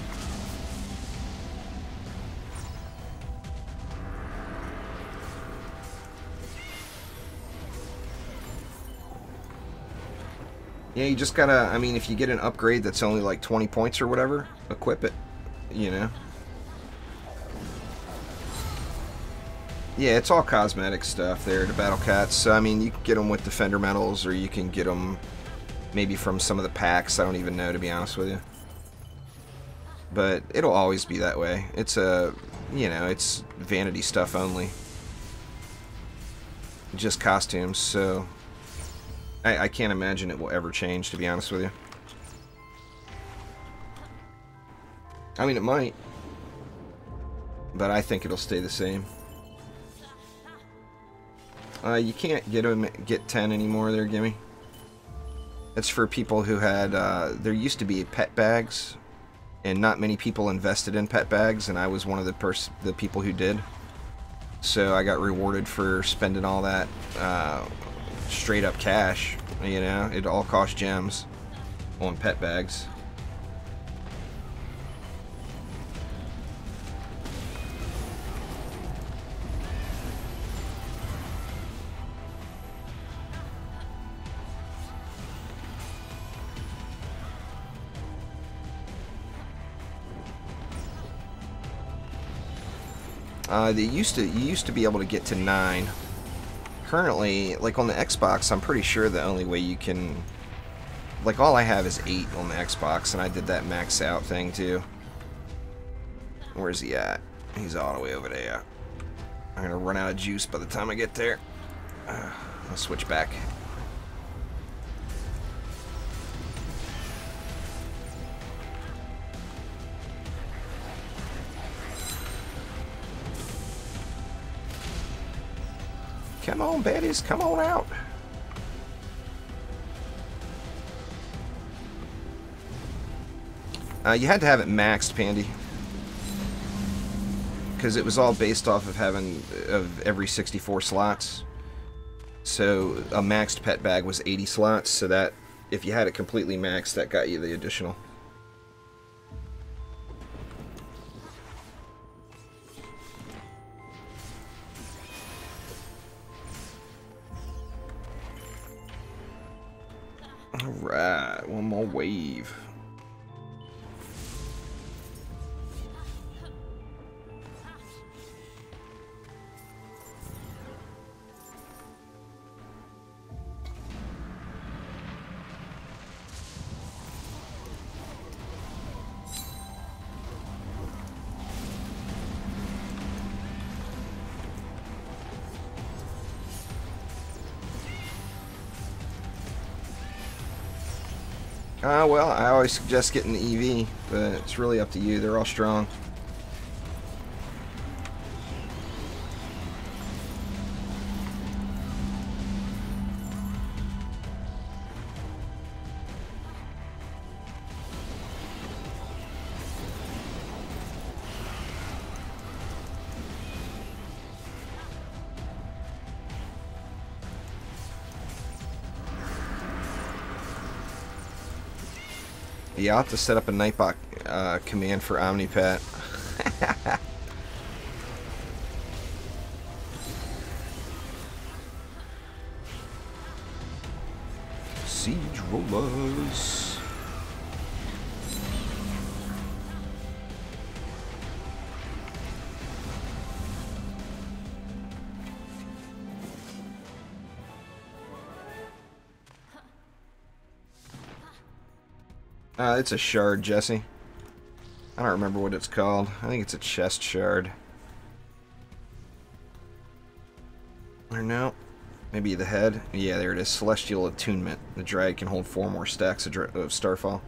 Yeah, you just gotta, I mean, if you get an upgrade that's only like 20 points or whatever, equip it, you know? Yeah, it's all cosmetic stuff there, the Battle Cats. So, I mean, you can get them with Defender medals, or you can get them maybe from some of the packs. I don't even know, to be honest with you. But it'll always be that way. It's a, you know, it's vanity stuff only. Just costumes, so... I can't imagine it will ever change, to be honest with you. I mean, it might. But I think it'll stay the same. You can't get 10 anymore there, Gimme. It's for people who had... there used to be pet bags, and not many people invested in pet bags, and I was one of the people who did. So I got rewarded for spending all that... straight up cash, you know. It all cost gems on pet bags. You used to be able to get to 9. Currently, like on the Xbox, I'm pretty sure the only way you can... Like, all I have is 8 on the Xbox, and I did that max out thing, too. Where's he at? He's all the way over there. I'm gonna run out of juice by the time I get there. I'll switch back. Come on, baddies, come on out. You had to have it maxed, Pandy, because it was all based off of having every 64 slots. So a maxed pet bag was 80 slots, so that if you had it completely maxed, that got you the additional. Alright, one more wave. Well, I always suggest getting the EV, but it's really up to you. They're all strong. Yeah, I'll have to set up a Nightbot command for Omnipat. Siege rollers. It's a shard, Jesse. I don't remember what it's called. I think it's a chest shard. Or no. Maybe the head. Yeah, there it is. Celestial Attunement. The drag can hold 4 more stacks of Starfall.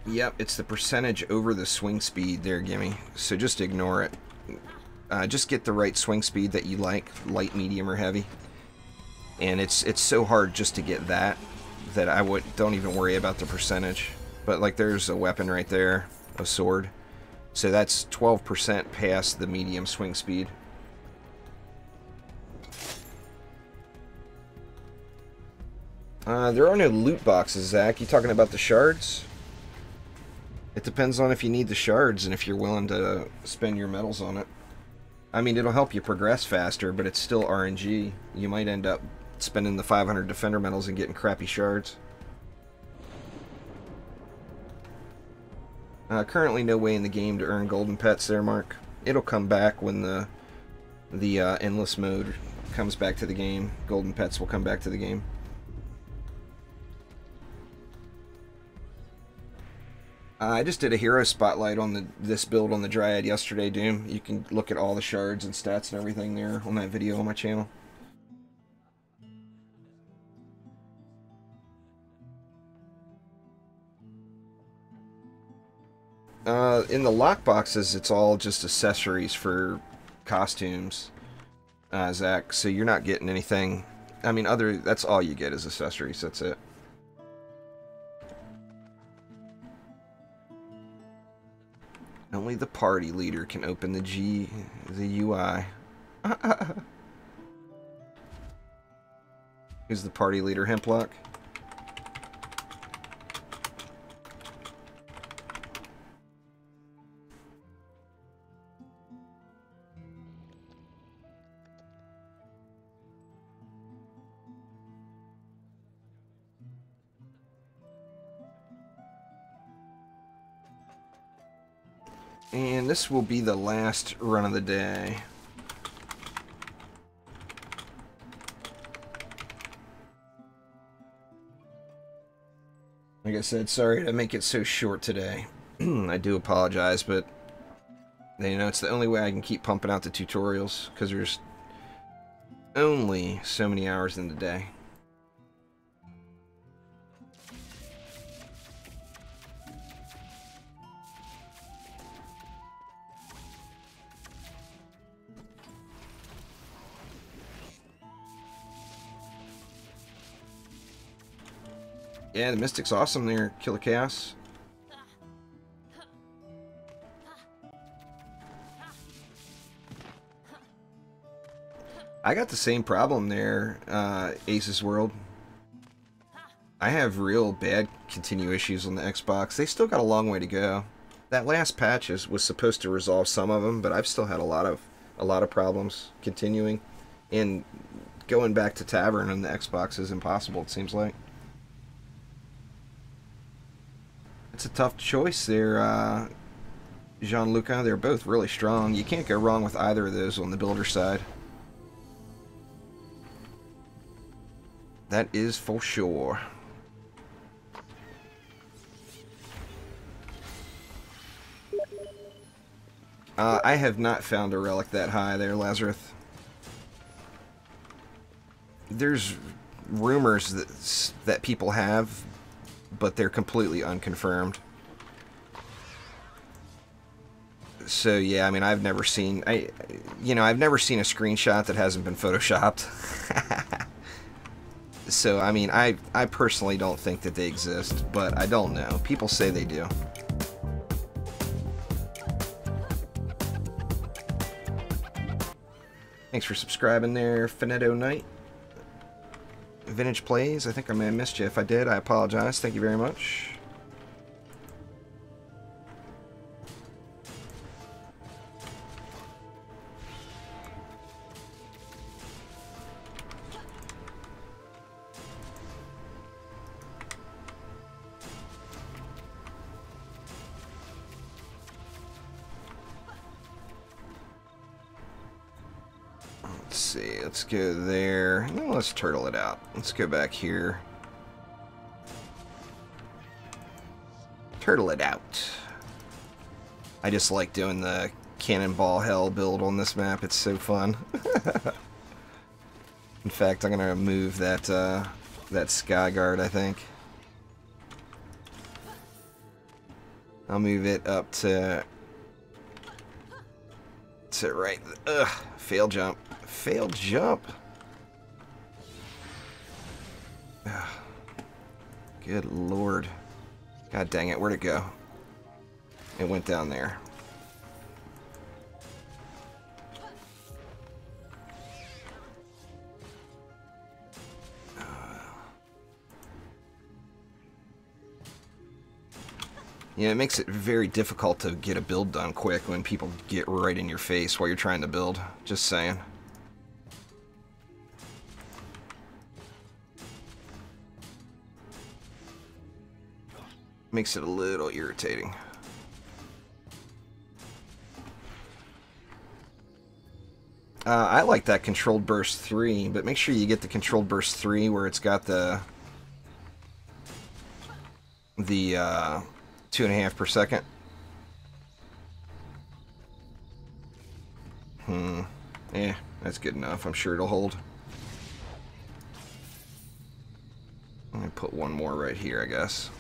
Yep, it's the percentage over the swing speed there, Gimme. So just ignore it. Just get the right swing speed that you like, light, medium, or heavy. And it's so hard just to get that I don't even worry about the percentage. But like, there's a weapon right there, a sword. So that's 12% past the medium swing speed. There are no loot boxes, Zach. You talking about the shards? It depends on if you need the shards and if you're willing to spend your medals on it. I mean, it'll help you progress faster, but it's still RNG. You might end up spending the 500 defender medals and getting crappy shards. Currently no way in the game to earn golden pets there, Mark. It'll come back when the endless mode comes back to the game. Golden pets will come back to the game. I just did a hero spotlight on this build on the Dryad yesterday, Doom. You can look at all the shards and stats and everything there on that video on my channel. In the lockboxes, it's all just accessories for costumes, Zach. So you're not getting anything. I mean, that's all you get is accessories. That's it. Only the party leader can open the UI. Who's the party leader, Hemplock? And this will be the last run of the day. Like I said, sorry to make it so short today. I do apologize, but you know, it's the only way I can keep pumping out the tutorials, because there's only so many hours in the day. Yeah, the Mystic's awesome there, Killer Chaos. I got the same problem there, Ace's World. I have real bad continue issues on the Xbox. They still got a long way to go. That last patch was supposed to resolve some of them, but I've still had a lot of problems continuing. And going back to Tavern on the Xbox is impossible, it seems like. It's a tough choice there, Jean-Luca. They're both really strong. You can't go wrong with either of those on the builder side. That is for sure. I have not found a relic that high there, Lazarus. There's rumors that people have, but they're completely unconfirmed. So yeah, I mean, I've never seen a screenshot that hasn't been photoshopped. So I mean, I personally don't think that they exist, but I don't know. People say they do. Thanks for subscribing there, Finetto Knight. Vintage Plays, I think I may have missed you. If I did, I apologize. Thank you very much. Let's see, let's go there. No, let's turtle it out. Let's go back here. Turtle it out. I just like doing the cannonball hell build on this map. It's so fun. In fact, I'm gonna move that that Sky Guard, I think. I'll move it up to right. Ugh, fail jump. Failed jump. Ugh. Good lord. God dang it, where'd it go? It went down there. Yeah, it makes it very difficult to get a build done quick when people get right in your face while you're trying to build. Just saying. Makes it a little irritating. I like that Controlled Burst 3, but make sure you get the Controlled Burst 3 where it's got the 2.5 per second. Yeah, that's good enough. I'm sure it'll hold. I'm gonna put one more right here, I guess.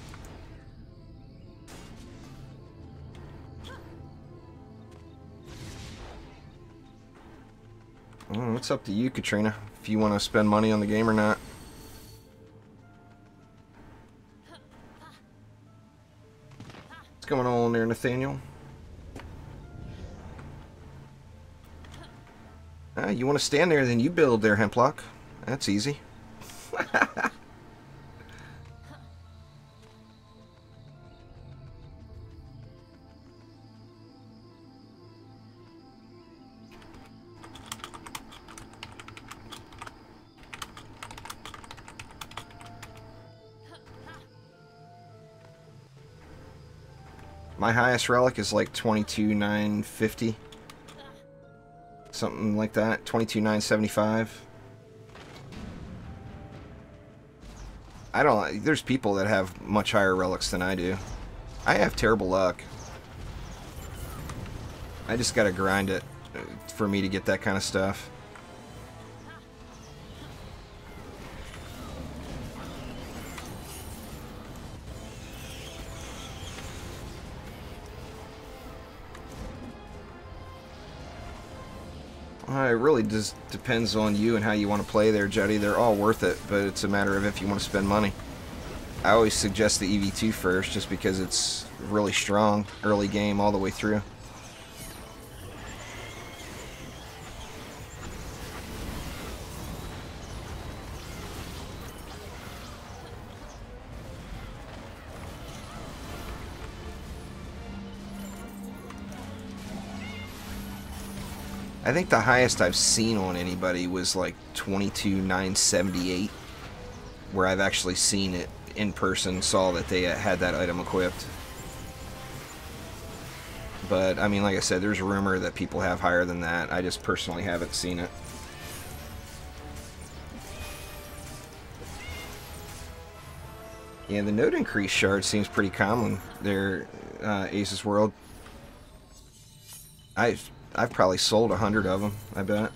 It's up to you, Katrina, if you want to spend money on the game or not. What's going on there, Nathaniel? You want to stand there, then you build there, Hemplock. That's easy. My highest relic is like 22,950. Something like that. 22,975. I don't... There's people that have much higher relics than I do. I have terrible luck. I just gotta grind it for me to get that kind of stuff. It really just depends on you and how you want to play there, Jetty. They're all worth it, but it's a matter of if you want to spend money. I always suggest the EV2 first, just because it's really strong early game all the way through. I think the highest I've seen on anybody was like 22,978, where I've actually seen it in person, saw that they had that item equipped. But, I mean, like I said, there's a rumor that people have higher than that. I just personally haven't seen it. Yeah, the node increase shard seems pretty common there, Ace's World. I've probably sold 100 of them, I bet.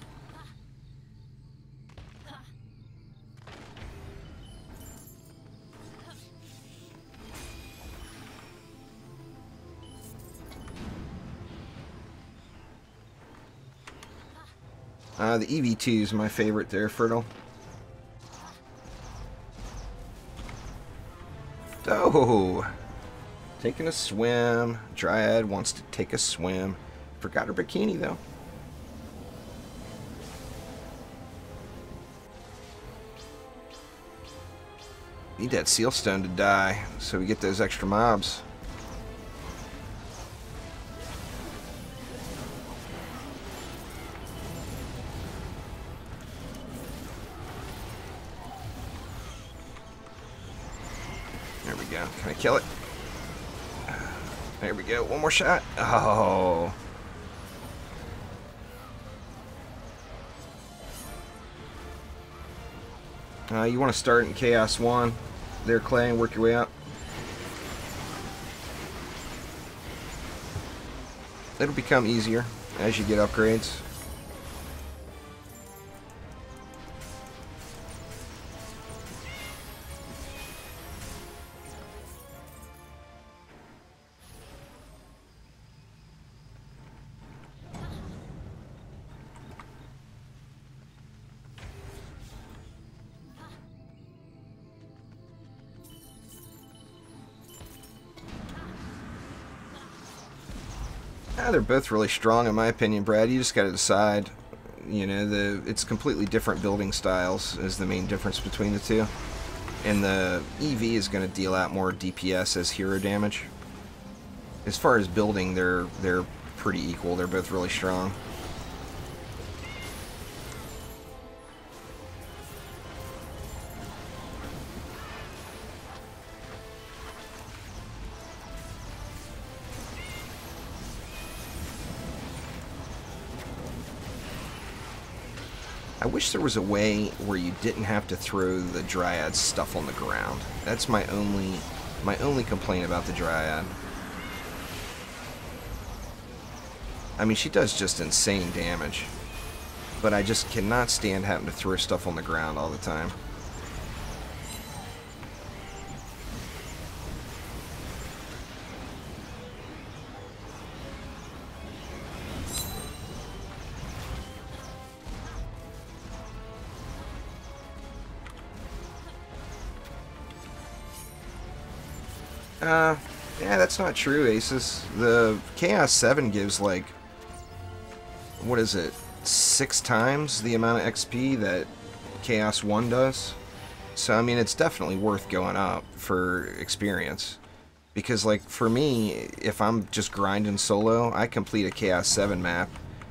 The EV2 is my favorite there, Fertile. Oh! Taking a swim. Dryad wants to take a swim. Forgot her bikini, though. Need that seal stone to die, so we get those extra mobs. There we go. Can I kill it? There we go. One more shot. Oh. You want to start in Chaos 1 there, Clay, and work your way up. It'll become easier as you get upgrades. They're both really strong in my opinion, Brad. You just got to decide. You know, it's completely different building styles is the main difference between the two. And the EV is going to deal out more DPS as hero damage. As far as building, they're pretty equal. They're both really strong. I wish there was a way where you didn't have to throw the Dryad stuff on the ground. That's my only complaint about the Dryad. I mean, she does just insane damage, but I just cannot stand having to throw stuff on the ground all the time. Yeah, that's not true, Aces. The Chaos 7 gives, like, what is it, 6 times the amount of XP that Chaos 1 does? So, I mean, it's definitely worth going up for experience. Because, like, for me, if I'm just grinding solo, I complete a Chaos 7 map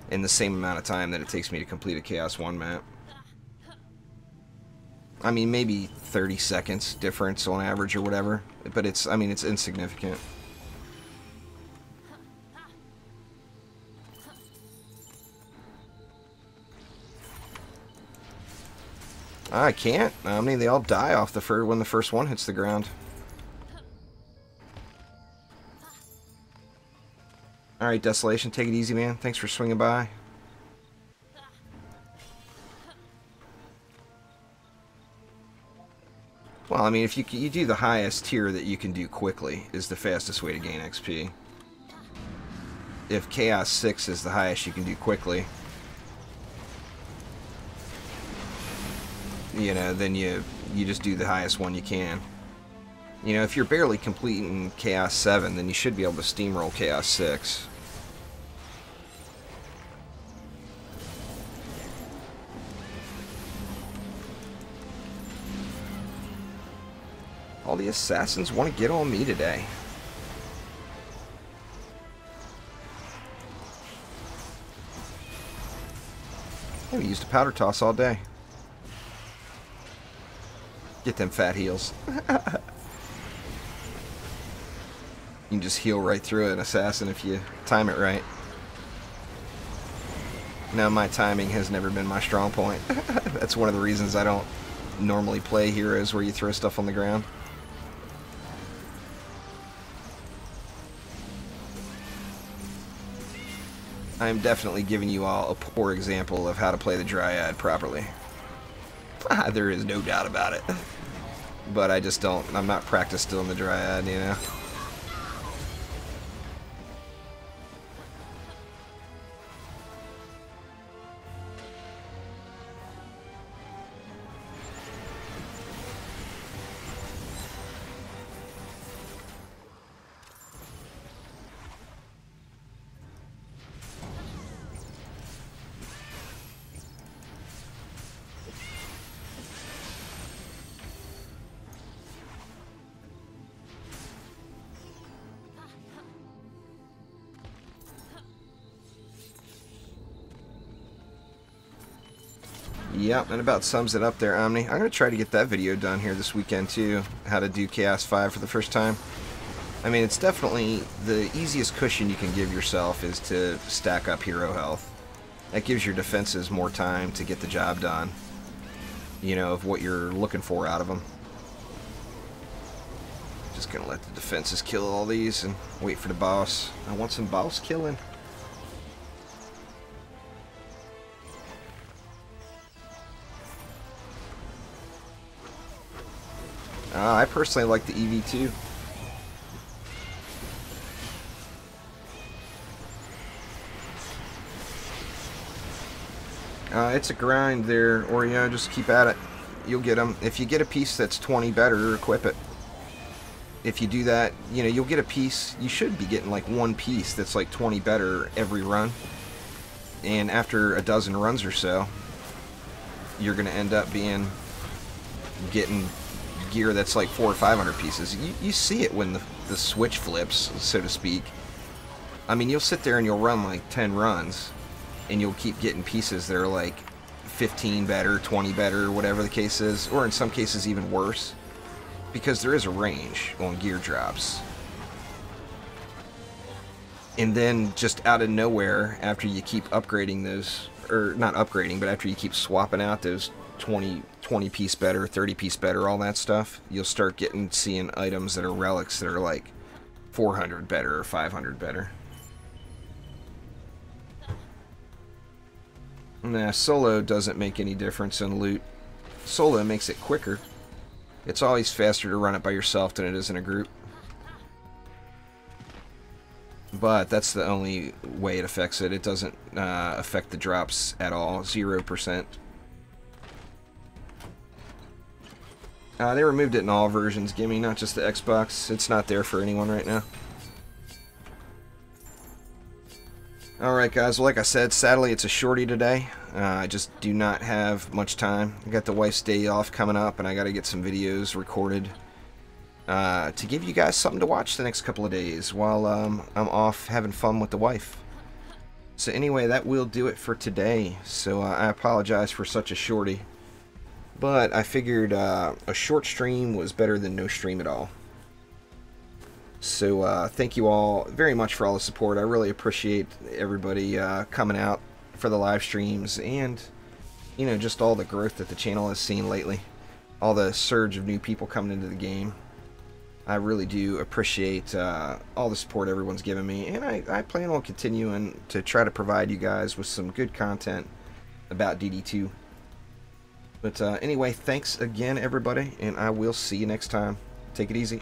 in the same amount of time that it takes me to complete a Chaos 1 map. I mean, maybe 30 seconds difference on average or whatever, but it's, I mean, it's insignificant. I can't. I mean, they all die off the when the first one hits the ground. Alright, Desolation, take it easy, man. Thanks for swinging by. Well, I mean, if you do the highest tier that you can do quickly is the fastest way to gain XP. If Chaos 6 is the highest you can do quickly, you know, then you just do the highest one you can. You know, if you're barely completing Chaos 7, then you should be able to steamroll Chaos 6. All the assassins want to get on me today. I haven't used a powder toss all day. Get them fat heals. You can just heal right through an assassin if you time it right. Now, my timing has never been my strong point. That's one of the reasons I don't normally play heroes where you throw stuff on the ground. I'm definitely giving you all a poor example of how to play the Dryad properly. There is no doubt about it. But I just don't, I'm not practiced still in the Dryad, you know. Yep, that about sums it up there, Omni. I'm going to try to get that video done here this weekend, too. How to do Chaos 5 for the first time. I mean, it's definitely the easiest cushion you can give yourself is to stack up hero health. That gives your defenses more time to get the job done. You know, of what you're looking for out of them. Just going to let the defenses kill all these and wait for the boss. I want some boss killing. I personally like the EV2. It's a grind there, or you know, just keep at it. You'll get them. If you get a piece that's 20 better, equip it. If you do that, you know, you'll get a piece. You should be getting like one piece that's like 20 better every run. And after a dozen runs or so, you're going to end up getting gear that's like 400 or 500 pieces. You see it when the switch flips, so to speak. I mean, you'll sit there and you'll run like 10 runs, and you'll keep getting pieces that are like 15 better, 20 better, whatever the case is, or in some cases even worse, because there is a range on gear drops. And then just out of nowhere, after you keep upgrading those, or not upgrading, but after you keep swapping out those 20 piece better, 30 piece better, all that stuff, you'll start seeing items that are relics that are like 400 better or 500 better. Nah, solo doesn't make any difference in loot. Solo makes it quicker. It's always faster to run it by yourself than it is in a group. But that's the only way it affects it. It doesn't affect the drops at all. 0%. They removed it in all versions, Gimme, not just the Xbox. It's not there for anyone right now. Alright guys, well, like I said, sadly it's a shorty today. I just do not have much time. I got the wife's day off coming up, and I got to get some videos recorded to give you guys something to watch the next couple of days while I'm off having fun with the wife. So anyway, that will do it for today. So I apologize for such a shorty. But I figured a short stream was better than no stream at all. So thank you all very much for all the support. I really appreciate everybody coming out for the live streams, and you know, just all the growth that the channel has seen lately. All the surge of new people coming into the game. I really do appreciate all the support everyone's given me, and I plan on continuing to try to provide you guys with some good content about DD2. But anyway, thanks again, everybody, and I will see you next time. Take it easy.